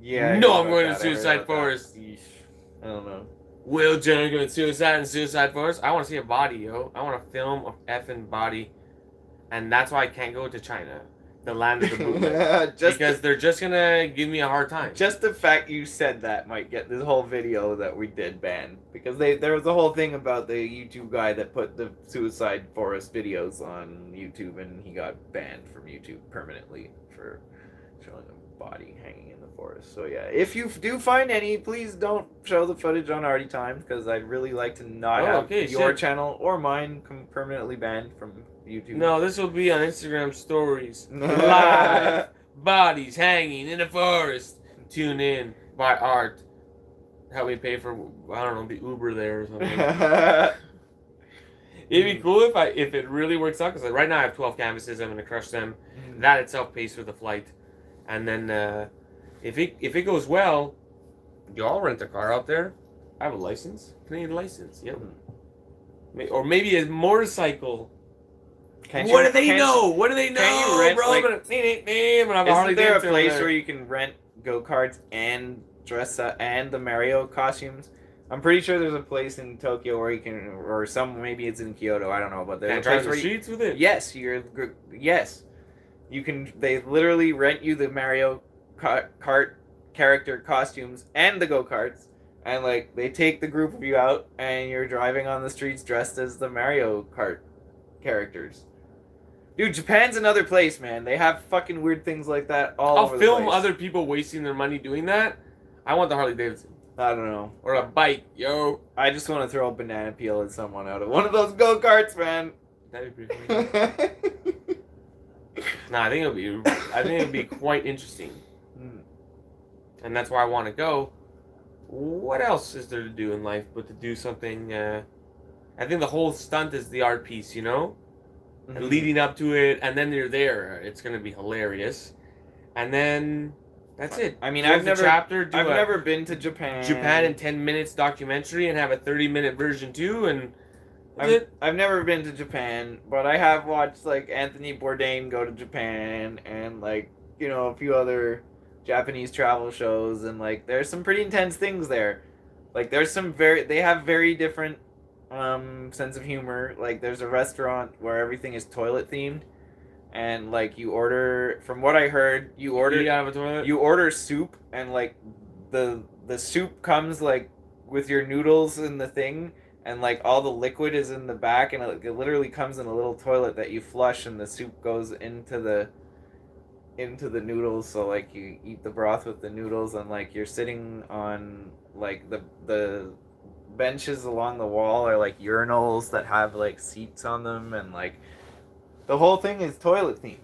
Yeah. No, I'm going to Suicide Forest. I don't know. Will Jenner going to Suicide Forest? I want to see a body, yo. I want to film a effing body. And that's why I can't go to China, the land of the bootleg, because they're just gonna give me a hard time. Just the fact you said that might get this whole video that we did banned, because there was a whole thing about the YouTube guy that put the Suicide Forest videos on YouTube, and he got banned from YouTube permanently for showing them. body hanging in the forest. So yeah, if you do find any, please don't show the footage on Arty Time because I'd really like to not have your channel or mine permanently banned from YouTube. No, this will be on Instagram stories. Live bodies hanging in the forest. Tune in by Art. Help me pay for, I don't know, the Uber there or something. It'd be cool if it really works out, because right now I have 12 canvases. I'm gonna crush them. That itself pays for the flight, and then if it goes well, y'all rent a car out there. I have a license, Canadian license. Yep. Or maybe a motorcycle. What do they know? What do they know? Can you rent, bro? Isn't there a place where you can rent go-karts and dress up and the Mario costumes? I'm pretty sure there's a place in Tokyo where you can, or maybe it's in Kyoto, I don't know, but there's a place where the streets with it. Yes, you can. They literally rent you the Mario Kart character costumes and the go-karts, and like they take the group of you out, and you're driving on the streets dressed as the Mario Kart characters. Dude, Japan's another place, man. They have fucking weird things like that all over the place. I'll film other people wasting their money doing that. I want the Harley Davidson. I don't know. Or a bike, yo. I just want to throw a banana peel at someone out of one of those go-karts, man. That'd be pretty funny. Nah, I think it'll be quite interesting. And that's why I want to go. What else is there to do in life but to do something? I think the whole stunt is the art piece, you know? And leading up to it, and then you're there. It's going to be hilarious. And then... that's it. I mean, I've never been to Japan. Japan in 10 minutes documentary and have a 30-minute version too, and I've never been to Japan, but I have watched like Anthony Bourdain go to Japan and like, you know, a few other Japanese travel shows, and like there's some pretty intense things there. Like there's they have very different sense of humor. Like there's a restaurant where everything is toilet themed. And like you order, from what I heard, you order soup, and like the soup comes like with your noodles in the thing, and like all the liquid is in the back, and it literally comes in a little toilet that you flush, and the soup goes into the noodles. So like you eat the broth with the noodles, and like you're sitting on like the benches along the wall are like urinals that have like seats on them, and like the whole thing is toilet themed.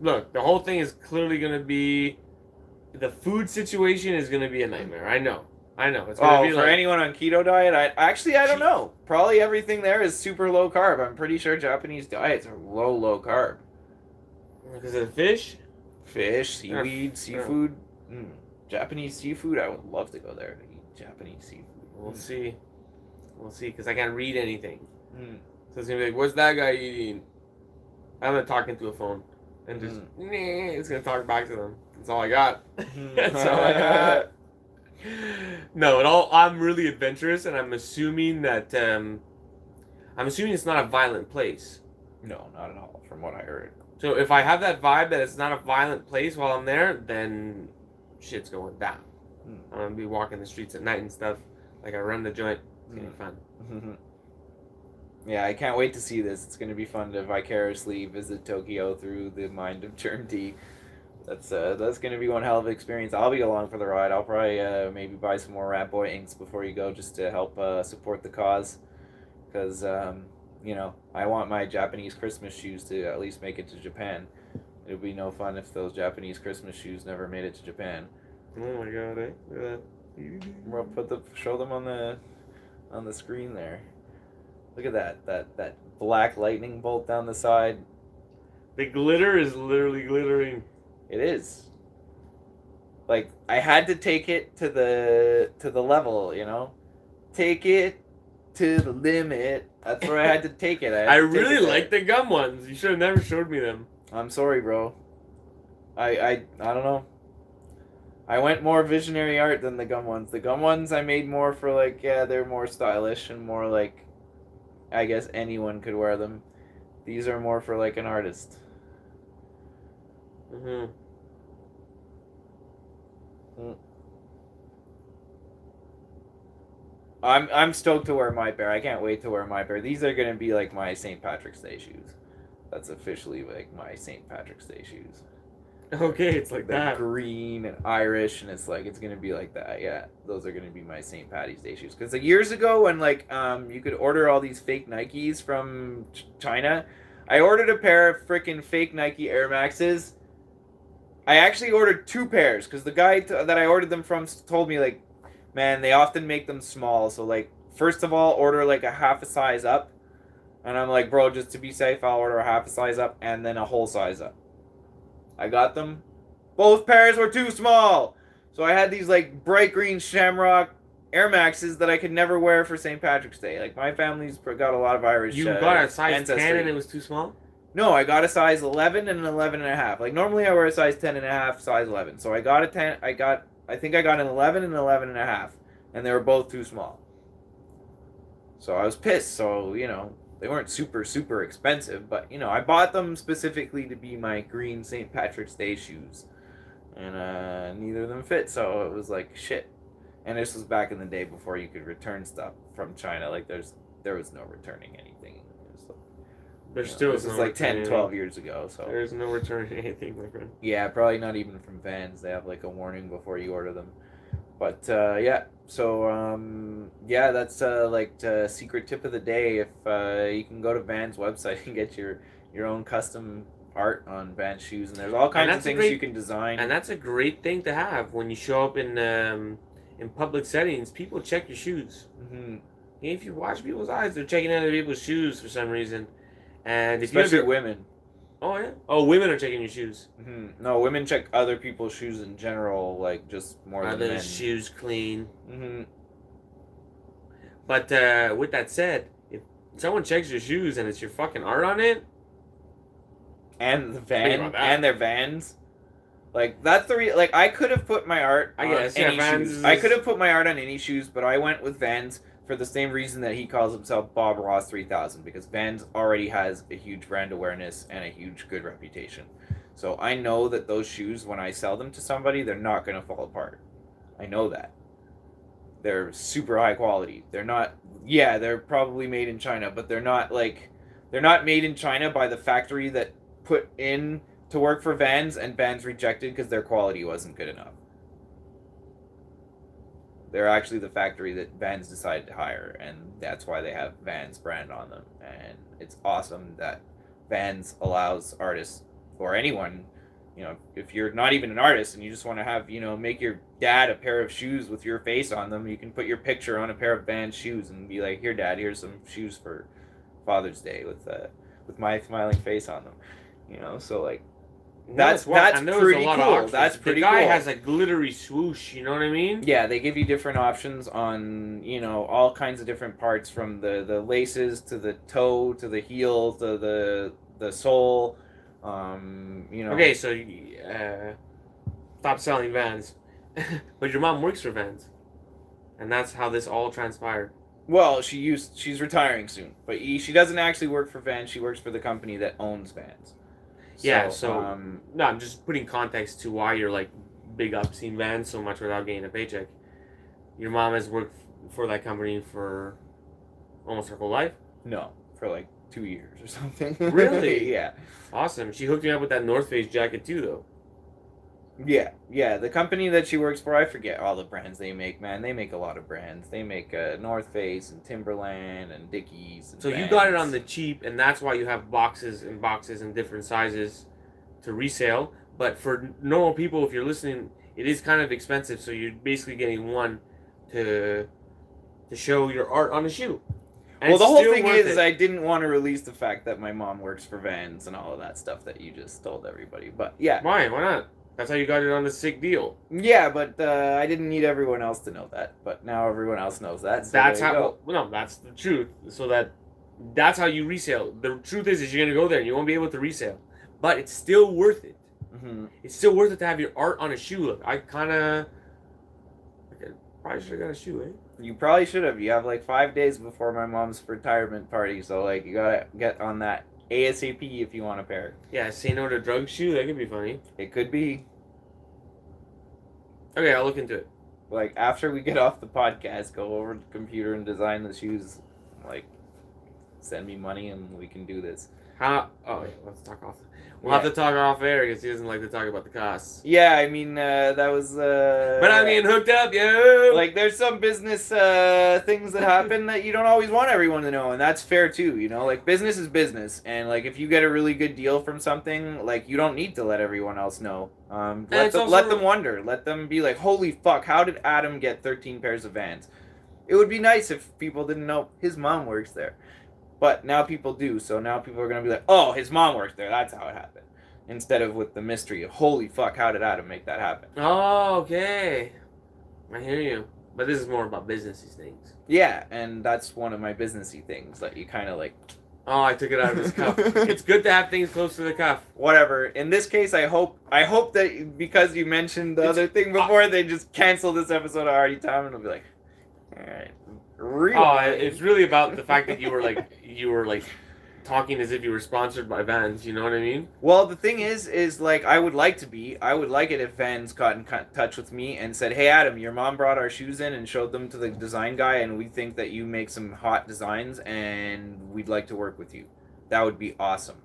Look, the whole thing is clearly going to be... the food situation is going to be a nightmare. I know. It's going to be for anyone on keto diet, I don't know. Probably everything there is super low carb. I'm pretty sure Japanese diets are low carb. Because of the fish? Fish, seaweed, seafood. Japanese seafood, I would love to go there to eat Japanese seafood. We'll see, because I can't read anything. So it's going to be like, what's that guy eating? I'm going to talk into a phone. And just, it's going to talk back to them. That's all I got. That's all I got. No, I'm really adventurous, and I'm assuming that, it's not a violent place. No, not at all, from what I heard. So if I have that vibe that it's not a violent place while I'm there, then shit's going down. I'm going to be walking the streets at night and stuff. Like I run the joint. It's going to be fun. Yeah, I can't wait to see this. It's going to be fun to vicariously visit Tokyo through the mind of Germ Tea. That's going to be one hell of an experience. I'll be along for the ride. I'll probably maybe buy some more Rat Boy inks before you go, just to help support the cause. Because, you know, I want my Japanese Christmas shoes to at least make it to Japan. It would be no fun if those Japanese Christmas shoes never made it to Japan. Oh my god, eh? Look at that. We'll show them on the screen there. Look at that black lightning bolt down the side. The glitter is literally glittering. It is. Like I had to take it to the level, you know. Take it to the limit. That's where I had to take it. I really like the gum ones. You should have never showed me them. I'm sorry, bro. I don't know. I went more visionary art than the gum ones. The gum ones I made more for like, yeah, they're more stylish and more like, I guess anyone could wear them. These are more for like an artist. I'm stoked to wear my pair. I can't wait to wear my pair. These are gonna be like my St. Patrick's Day shoes. That's officially like my St. Patrick's Day shoes. Okay, it's like The that. green and Irish, and it's gonna be like that. Yeah, those are gonna be my St. Patty's Day shoes. Because like years ago, when you could order all these fake Nikes from China, I ordered a pair of freaking fake Nike Air Maxes. I actually ordered two pairs because the guy that I ordered them from told me like, man, they often make them small. So like, first of all, order like a half a size up, and I'm like, bro, just to be safe, I'll order a half a size up and then a whole size up. I got them. Both pairs were too small. So I had these like bright green Shamrock Air Maxes that I could never wear for St. Patrick's Day. Like my family's got a lot of Irish. You got a size ancestry. 10 and it was too small? No, I got a size 11 and an 11 and a half. Like normally I wear a size 10 and a half, size 11. So I got a 10. I think I got an 11 and an 11 and a half, and they were both too small. So I was pissed. So they weren't super expensive, but I bought them specifically to be my green St. Patrick's Day shoes, and neither of them fit. So it was like shit. And this was back in the day before you could return stuff from China. Like there was no returning anything. There's still this is like 10, 12 years ago. So there's no returning anything, my friend. Yeah, probably not even from Vans. They have like a warning before you order them. But yeah, so yeah, that's like the secret tip of the day. If you can go to Vans website and get your own custom art on Vans shoes, and there's all kinds of things you can design. And that's a great thing to have when you show up in public settings. People check your shoes. Mm-hmm. If you watch people's eyes, they're checking other people's shoes for some reason. And if especially women. Oh yeah. Oh, women are checking your shoes. Mm-hmm. No, women check other people's shoes in general, like just more than men. Are the shoes clean? Mm-hmm. But with that said, if someone checks your shoes and it's your fucking art on it, and the van and their Vans, like that's the like I could have put my art on any shoes. I could have put my art on any shoes, but I went with Vans for the same reason that he calls himself Bob Ross 3000, because Vans already has a huge brand awareness and a huge good reputation. So I know that those shoes, when I sell them to somebody, they're not going to fall apart. I know that. They're super high quality. They're not, yeah, they're probably made in China, but they're not made in China by the factory that put in to work for Vans, and Vans rejected because their quality wasn't good enough. They're actually the factory that Vans decided to hire, and that's why they have Vans brand on them. And it's awesome that Vans allows artists, or anyone, if you're not even an artist and you just want to have, make your dad a pair of shoes with your face on them, you can put your picture on a pair of Vans shoes and be like, here, Dad, here's some shoes for Father's Day with my smiling face on them. So like, that's pretty cool. That's pretty cool. The guy has a glittery swoosh, you know what I mean? Yeah, they give you different options on, all kinds of different parts, from the laces to the toe to the heel to the sole. Okay, so stop selling Vans. But your mom works for Vans. And that's how this all transpired. Well, she's retiring soon, but she doesn't actually work for Vans. She works for the company that owns Vans. No, I'm just putting context to why you're like big up seeing Vans so much without getting a paycheck. Your mom has worked for that company for almost her whole life? No, for like 2 years or something. Really? Yeah. Awesome. She hooked me up with that North Face jacket too, though. Yeah. The company that she works for, I forget all the brands they make, man. They make a lot of brands. They make North Face and Timberland and Dickies. And so Vans. You got it on the cheap, and that's why you have boxes and boxes in different sizes to resale. But for normal people, if you're listening, it is kind of expensive. So you're basically getting one to show your art on a shoe. And well, the whole thing is I didn't want to release the fact that my mom works for Vans and all of that stuff that you just told everybody. But yeah. Why? Why not? That's how you got it on the sick deal. Yeah, but I didn't need everyone else to know that. But now everyone else knows that. So that's how. Well, no, that's the truth. So that's how you resale. The truth is you're gonna go there and you won't be able to resale, but it's still worth it. Mm-hmm. It's still worth it to have your art on a shoe. Look, I probably should have got a shoe, eh? You probably should have. You have like 5 days before my mom's retirement party, so like you gotta get on that ASAP if you want a pair. Yeah, say no to drug shoe. That could be funny. It could be. Okay, I'll look into it. Like after we get off the podcast, go over to the computer and design the shoes. Like, send me money and we can do this. How? Oh, yeah, let's talk off. We'll have to talk off air because he doesn't like to talk about the costs. Yeah, I mean, that was. But I'm getting hooked up, yo. Like, there's some business things that happen that you don't always want everyone to know, and that's fair too. You know, like business is business, and like if you get a really good deal from something, like you don't need to let everyone else know. Let them wonder. Let them be like, holy fuck, how did Adam get 13 pairs of Vans? It would be nice if people didn't know his mom works there. But now people do, so now people are going to be like, oh, his mom works there, that's how it happened. Instead of with the mystery of, holy fuck, how did Adam make that happen? Oh, okay. I hear you. But this is more about businessy things. Yeah, and that's one of my businessy things that you kind of like... Oh, I took it out of his cuff. It's good to have things close to the cuff. Whatever. In this case, I hope that because you mentioned the other thing before, they just cancel this episode of Arty Time and it'll be like, alright. It's really about the fact that you were like talking as if you were sponsored by Vans. You know what I mean? Well, the thing is like I would like it if Vans got in touch with me and said, "Hey, Adam, your mom brought our shoes in and showed them to the design guy, and we think that you make some hot designs, and we'd like to work with you." That would be awesome.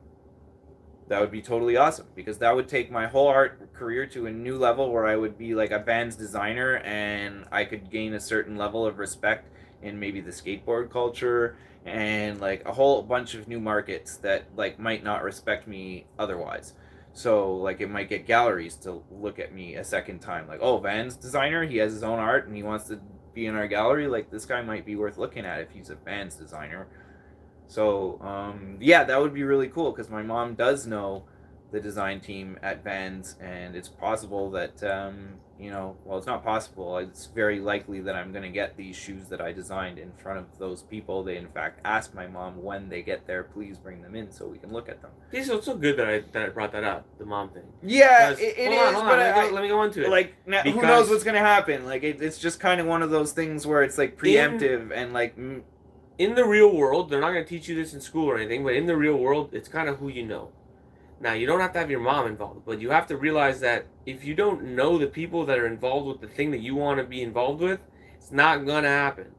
That would be totally awesome because that would take my whole art career to a new level where I would be like a Vans designer and I could gain a certain level of respect in maybe the skateboard culture and like a whole bunch of new markets that like might not respect me otherwise. So like it might get galleries to look at me a second time like, oh, Vans designer, he has his own art and he wants to be in our gallery, like this guy might be worth looking at if he's a Vans designer. So yeah, that would be really cool because my mom does know the design team at Vans, and it's possible that well, it's not possible, it's very likely that I'm going to get these shoes that I designed in front of those people. They in fact asked my mom when they get there, please bring them in so we can look at them. It's so good that I brought that up, the mom thing. Yeah, it is. Hold on, let me go into it. Like, now, who knows what's going to happen? Like, it's just kind of one of those things where it's like preemptive and like... In the real world, they're not going to teach you this in school or anything, but in the real world, it's kind of who you know. Now, you don't have to have your mom involved, but you have to realize that if you don't know the people that are involved with the thing that you want to be involved with, it's not going to happen.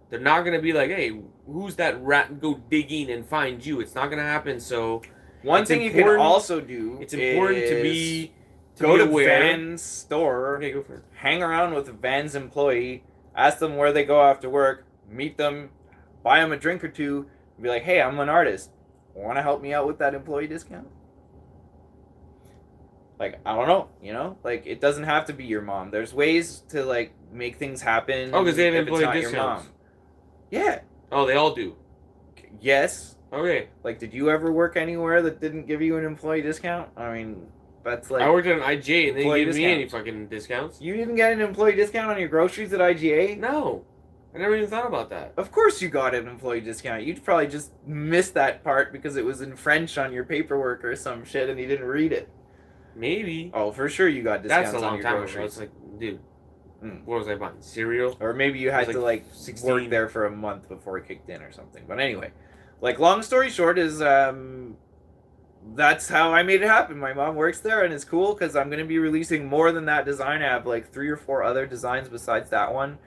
They're not going to be like, hey, who's that rat? Go digging and find you. It's not going to happen, so... One thing you can also do it's important to be go to aware. Vans store, okay, go for it. Hang around with a Vans employee, ask them where they go after work, meet them, buy them a drink or two, and be like, hey, I'm an artist. Want to help me out with that employee discount? Like, I don't know, like, it doesn't have to be your mom. There's ways to, like, make things happen. Oh, because they have employee discounts. Yeah. Oh, they all do? Yes. Okay. Like, did you ever work anywhere that didn't give you an employee discount? I mean, that's like... I worked at an IGA and they didn't give me any fucking discounts. You didn't get an employee discount on your groceries at IGA? No. I never even thought about that. Of course you got an employee discount. You'd probably just missed that part because it was in French on your paperwork or some shit and you didn't read it. Maybe. Oh, for sure you got discounts on your groceries. That's a long time ago. It's like, dude, what was I buying? Cereal? Or maybe you had to, like 16. Work there for a month before it kicked in or something. But anyway, like, long story short is, that's how I made it happen. My mom works there and it's cool because I'm going to be releasing more than that design. I have, like, 3 or 4 other designs besides that one.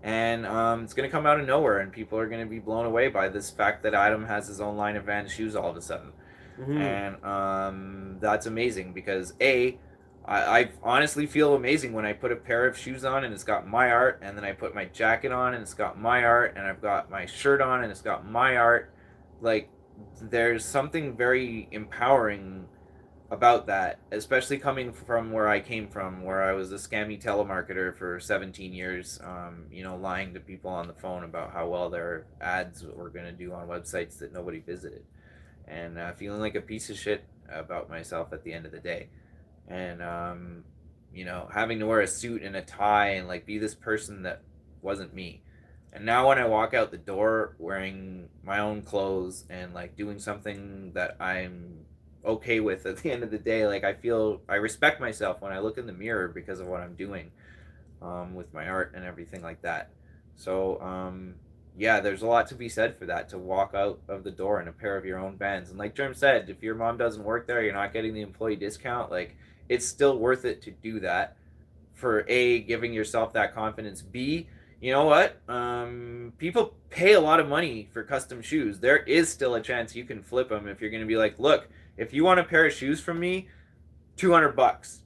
And it's going to come out of nowhere, and people are going to be blown away by this fact that Adam has his own line of Vans shoes all of a sudden. Mm-hmm. And that's amazing because, I honestly feel amazing when I put a pair of shoes on and it's got my art, and then I put my jacket on and it's got my art, and I've got my shirt on and it's got my art. Like, there's something very empowering about that, especially coming from where I came from, where I was a scammy telemarketer for 17 years, lying to people on the phone about how well their ads were going to do on websites that nobody visited, and feeling like a piece of shit about myself at the end of the day, and having to wear a suit and a tie and like be this person that wasn't me. And now when I walk out the door wearing my own clothes and like doing something that I'm okay with at the end of the day, like I respect myself when I look in the mirror because of what I'm doing with my art and everything like that. So yeah, there's a lot to be said for that, to walk out of the door in a pair of your own Vans. And like Germ said, if your mom doesn't work there, you're not getting the employee discount, like it's still worth it to do that for A, giving yourself that confidence, B, you know what? People pay a lot of money for custom shoes. There is still a chance you can flip them if you're going to be like, look, if you want a pair of shoes from me, $200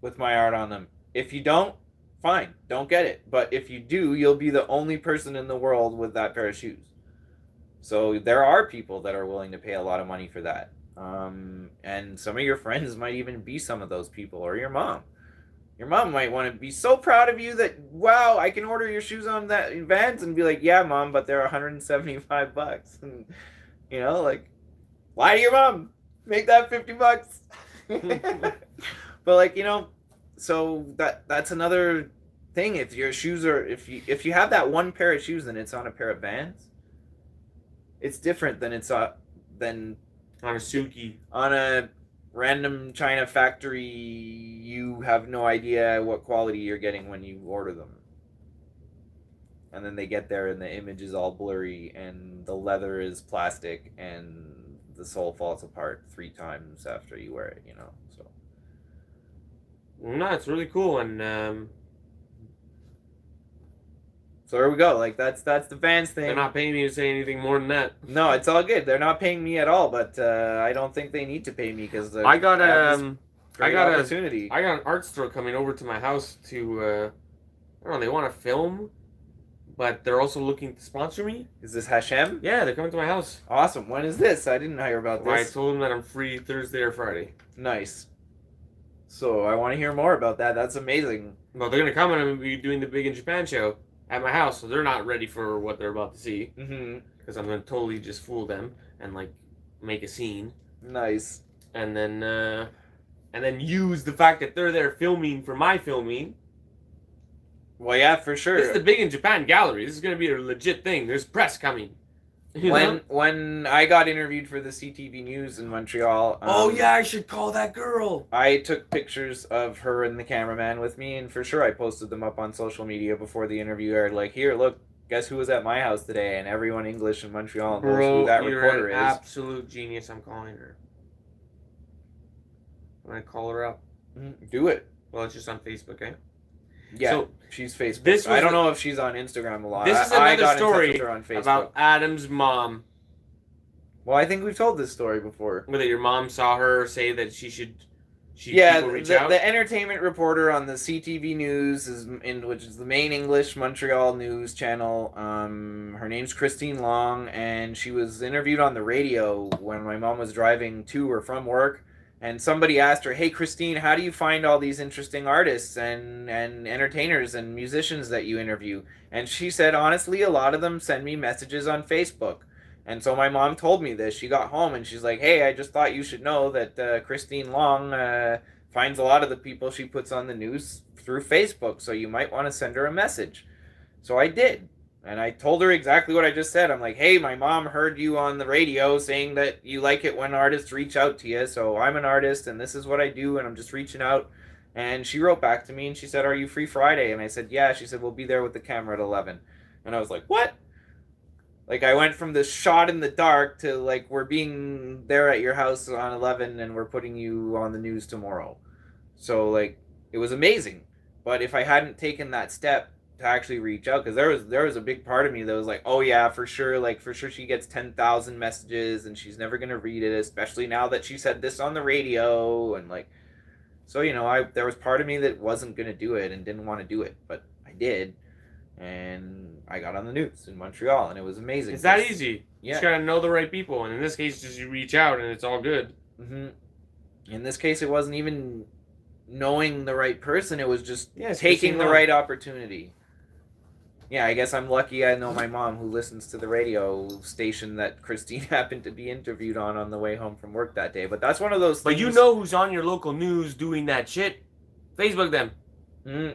with my art on them. If you don't, fine, don't get it. But if you do, you'll be the only person in the world with that pair of shoes. So there are people that are willing to pay a lot of money for that. And some of your friends might even be some of those people, or your mom. Your mom might want to be so proud of you that, wow, I can order your shoes on that Vans, and be like, yeah, mom, but they're $175. And, like, lie to your mom. Make that $50. But like, so that's another thing. If your shoes are, if you have that one pair of shoes and it's on a pair of Vans, it's different than than on a Suki, on a random China factory. You have no idea what quality you're getting when you order them, and then they get there and the image is all blurry and the leather is plastic and the sole falls apart 3 times after you wear it. So. No, it's really cool, and so there we go. Like that's the Vans thing. They're not paying me to say anything more than that. No, it's all good. They're not paying me at all, but I don't think they need to pay me because I got opportunity. I got an art store coming over to my house to I don't know. They want to film, but they're also looking to sponsor me. Is this Hashem? Yeah, they're coming to my house. Awesome. When is this? I didn't hear about this. I told them that I'm free Thursday or Friday. Nice. So I want to hear more about that. That's amazing. Well, they're gonna come and I'm gonna be doing the Big in Japan show at my house, so they're not ready for what they're about to see. Because I'm gonna totally just fool them and like make a scene. Nice. And then use the fact that they're there filming for my filming. Well, yeah, for sure. This is the Big in Japan gallery. This is gonna be a legit thing. There's press coming. When I got interviewed for the CTV News in Montreal, oh yeah, I should call that girl. I took pictures of her and the cameraman with me, and for sure I posted them up on social media before the interview aired. Like, here, look, guess who was at my house today? And everyone English in Montreal knows who that reporter is. Absolute genius. I'm calling her. I'm gonna call her up. Do it. Well, it's just on Facebook, eh? Yeah, so, she's Facebook. I don't know if she's on Instagram a lot. This is another story on Facebook. About Adam's mom. Well, I think we've told this story before. Whether your mom saw her say that she should. The entertainment reporter on the CTV News which is the main English Montreal news channel. Her name's Christine Long, and she was interviewed on the radio when my mom was driving to or from work. And somebody asked her, hey, Christine, how do you find all these interesting artists and entertainers and musicians that you interview? And she said, honestly, a lot of them send me messages on Facebook. And so my mom told me this. She got home and she's like, hey, I just thought you should know that Christine Long finds a lot of the people she puts on the news through Facebook. So you might want to send her a message. So I did. And I told her exactly what I just said. I'm like, hey, my mom heard you on the radio saying that you like it when artists reach out to you. So I'm an artist and this is what I do and I'm just reaching out. And she wrote back to me and she said, are you free Friday? And I said, yeah. She said, we'll be there with the camera at 11. And I was like, what? Like, I went from this shot in the dark to, like, we're being there at your house on 11 and we're putting you on the news tomorrow. So, like, it was amazing. But if I hadn't taken that step to actually reach out, because there was a big part of me that was like, oh yeah, for sure she gets 10,000 messages and she's never gonna read it, especially now that she said this on the radio. And like, so there was part of me that wasn't gonna do it and didn't want to do it, but I did, and I got on the news in Montreal and it was amazing. It's that easy. Yeah. You just gotta know the right people, and in this case just you reach out and it's all good. In this case, it wasn't even knowing the right person, it was just taking the right right opportunity. Yeah, I guess I'm lucky I know my mom, who listens to the radio station that Christine happened to be interviewed on the way home from work that day. But that's one of those things. But you know who's on your local news doing that shit? Facebook them.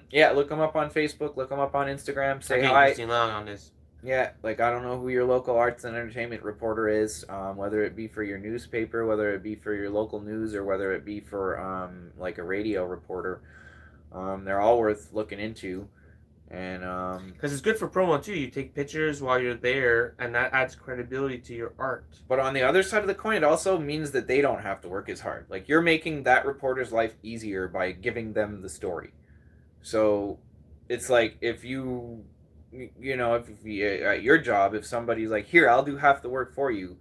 Yeah, look them up on Facebook, look them up on Instagram, say hi. Christine Long on this. Yeah, like, I don't know who your local arts and entertainment reporter is, whether it be for your newspaper, whether it be for your local news, or whether it be for, like, a radio reporter. They're all worth looking into. And because it's good for promo too. You take pictures while you're there, and that adds credibility to your art. But on the other side of the coin, it also means that they don't have to work as hard. Like, you're making that reporter's life easier by giving them the story. So it's like, if you at your job, if somebody's like, here, I'll do half the work for you,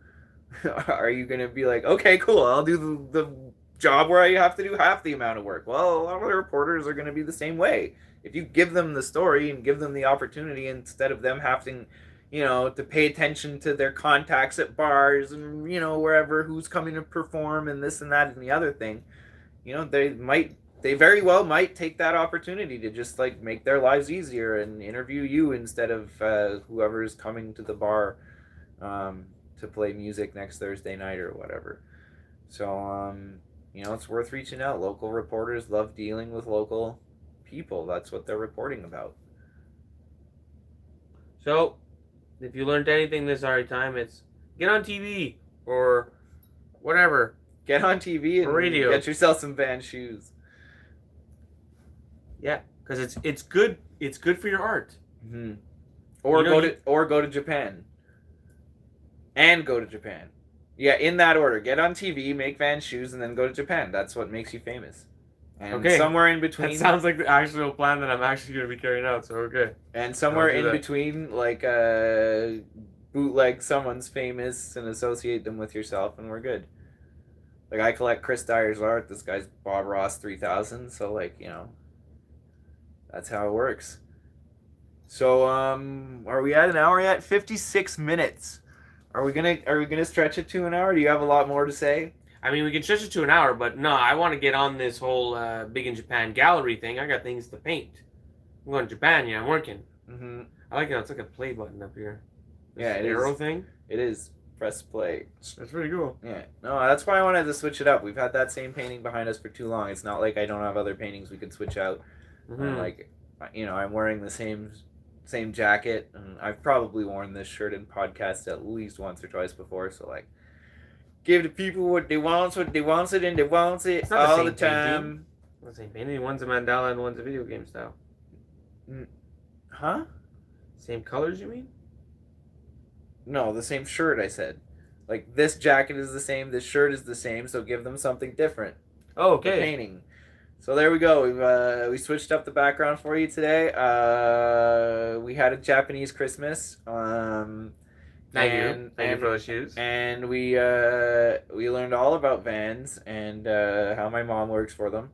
Are you going to be like, okay, cool, I'll do the job where I have to do half the amount of work? Well, a lot of the reporters are going to be the same way. If you give them the story and give them the opportunity instead of them having, to pay attention to their contacts at bars and, wherever, who's coming to perform and this and that and the other thing, they very well might take that opportunity to just like make their lives easier and interview you instead of whoever is coming to the bar to play music next Thursday night or whatever. So it's worth reaching out. Local reporters love dealing with local people. That's what they're reporting about. So, if you learned anything this time, it's get on TV or whatever. Get on TV and radio. Get yourself some Vans shoes. Yeah, because it's good. It's good for your art. Mm-hmm. Or go to Japan. And go to Japan. Yeah, in that order. Get on TV, make Vans shoes, and then go to Japan. That's what makes you famous. And somewhere in between. That sounds like the actual plan that I'm actually going to be carrying out. So okay. And somewhere in between, like bootleg someone's famous and associate them with yourself, and we're good. Like I collect Chris Dyer's art. This guy's Bob Ross 3000. So like that's how it works. So are we at an hour yet? 56 minutes. Are we gonna stretch it to an hour? Do you have a lot more to say? I mean, we can stretch it to an hour, but no, I want to get on this whole Big in Japan gallery thing. I got things to paint. I'm going to Japan. Yeah, I'm working. Mm-hmm. I like it. It's like a play button up here. Yeah, it arrow is. Thing. It is. Press play. That's pretty cool. Yeah. No, that's why I wanted to switch it up. We've had that same painting behind us for too long. It's not like I don't have other paintings we could switch out. Mm-hmm. Like, I'm wearing the same jacket, and I've probably worn this shirt in podcasts at least once or twice before. So like, give the people what they want, and they want it all the time. The same painting. One's a mandala and one's a video game style. Huh? Same colors, you mean? No, the same shirt. I said, like this jacket is the same, this shirt is the same. So give them something different. Oh, okay. The painting. So there we go. We switched up the background for you today. We had a Japanese Christmas. Thank you for those shoes. And we learned all about Vans and how my mom works for them.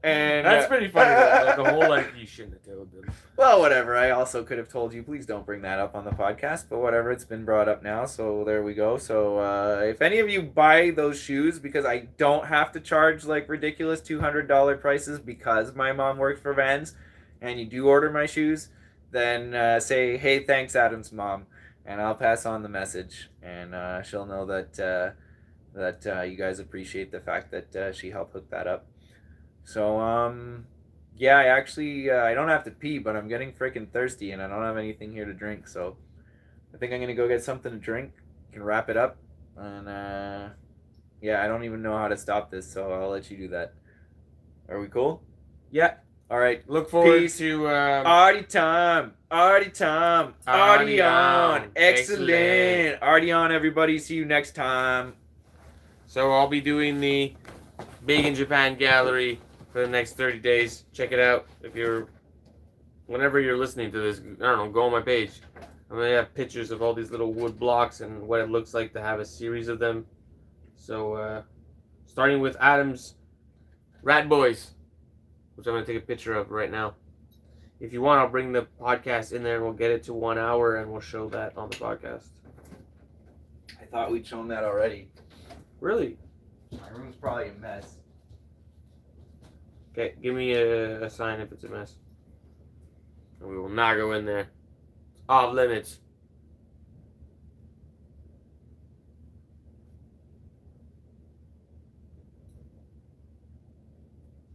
And that's pretty funny. The whole like you shouldn't have told them. Well, whatever. I also could have told you, please don't bring that up on the podcast. But whatever, it's been brought up now. So there we go. So if any of you buy those shoes, because I don't have to charge like ridiculous $200 prices because my mom works for Vans, and you do order my shoes, then say, hey, thanks, Adam's mom. And I'll pass on the message, and she'll know that you guys appreciate the fact that she helped hook that up. So yeah, I actually I don't have to pee, but I'm getting freaking thirsty, and I don't have anything here to drink. So I think I'm gonna go get something to drink. Can wrap it up, and yeah, I don't even know how to stop this, so I'll let you do that. Are we cool? Yeah. All right. Look forward Peace. to Arty time. Arty on. Excellent. Arty on, everybody. See you next time. So I'll be doing the Big in Japan gallery for the next 30 days. Check it out. Whenever you're listening to this, I don't know, go on my page. I'm going to have pictures of all these little wood blocks and what it looks like to have a series of them. So, starting with Adam's Rat Boys, which I'm going to take a picture of right now. If you want, I'll bring the podcast in there and we'll get it to 1 hour and we'll show that on the podcast. I thought we'd shown that already. Really? My room's probably a mess. Okay, give me a sign if it's a mess. And we will not go in there. It's off limits.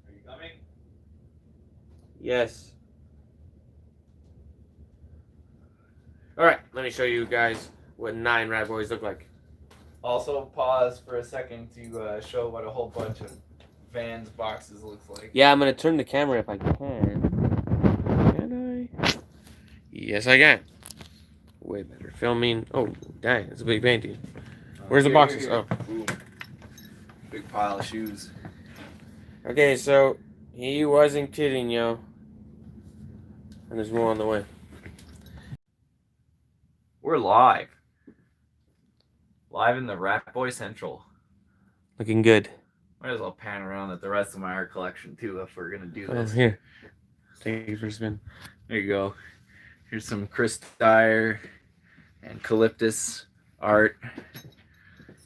Are you coming? Yes. Alright, let me show you guys what 9 Rat Boys look like. Also, pause for a second to show what a whole bunch of Vans boxes looks like. Yeah, I'm going to turn the camera if I can. Can I? Yes, I can. Way better. Filming. Oh, dang, it's a big painting. Where's the boxes? Here. Oh. Ooh. Big pile of shoes. Okay, so he wasn't kidding, yo. And there's more on the way. We're live. Live in the Rat Boy Central. Looking good. Might as well pan around at the rest of my art collection too if we're gonna do Oh, this. here. Take it for a spin. There you go. Here's some Chris Dyer and Calyptus art.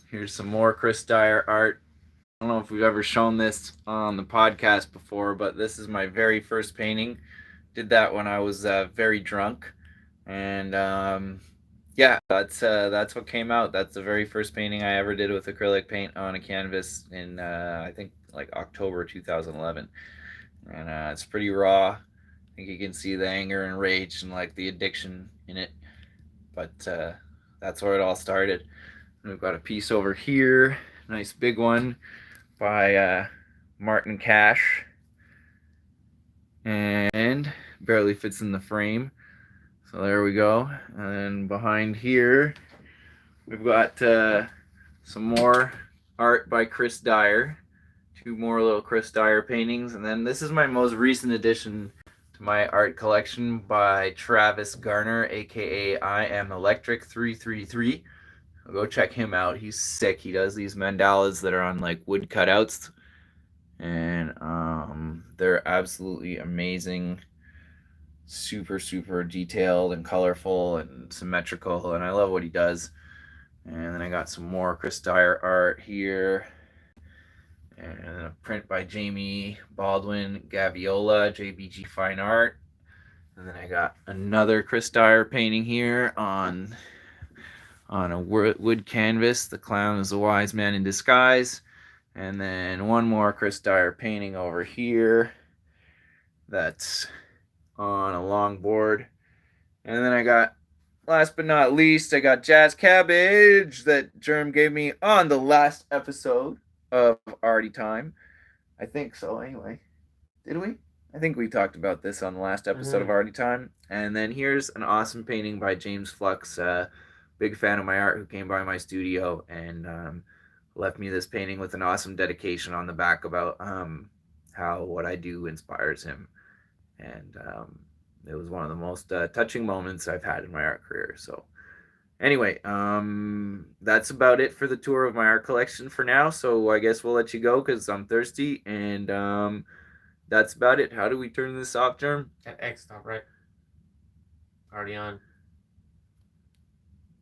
Here's some more Chris Dyer art. I don't know if we've ever shown this on the podcast before, but this is my very first painting. Did that when I was very drunk, and yeah, that's what came out. That's the very first painting I ever did with acrylic paint on a canvas in I think like October 2011, and it's pretty raw. I think you can see the anger and rage and like the addiction in it, but that's where it all started. And we've got a piece over here, nice big one by Martin Cash, and barely fits in the frame. So there we go. And then behind here, we've got some more art by Chris Dyer. 2 more little Chris Dyer paintings. And then this is my most recent addition to my art collection by Travis Garner, aka I Am Electric 333. Go check him out. He's sick. He does these mandalas that are on like wood cutouts, and they're absolutely amazing. Super detailed and colorful and symmetrical, and I love what he does. And then I got some more Chris Dyer art here, and a print by Jamie Baldwin Gaviola, JBG Fine Art. And then I got another Chris Dyer painting here on a wood canvas. The clown is a wise man in disguise. And then one more Chris Dyer painting over here that's on a long board. And then I got, last but not least, I got Jazz Cabbage that Germ gave me on the last episode of Arty Time. I think so, anyway. Did we? I think we talked about this on the last episode of Arty Time. And then here's an awesome painting by James Flux, big fan of my art, who came by my studio and left me this painting with an awesome dedication on the back about how what I do inspires him. And it was one of the most touching moments I've had in my art career. So anyway, that's about it for the tour of my art collection for now. So I guess we'll let you go because I'm thirsty. And that's about it. How do we turn this off, Germ? At X stop, right? Already on.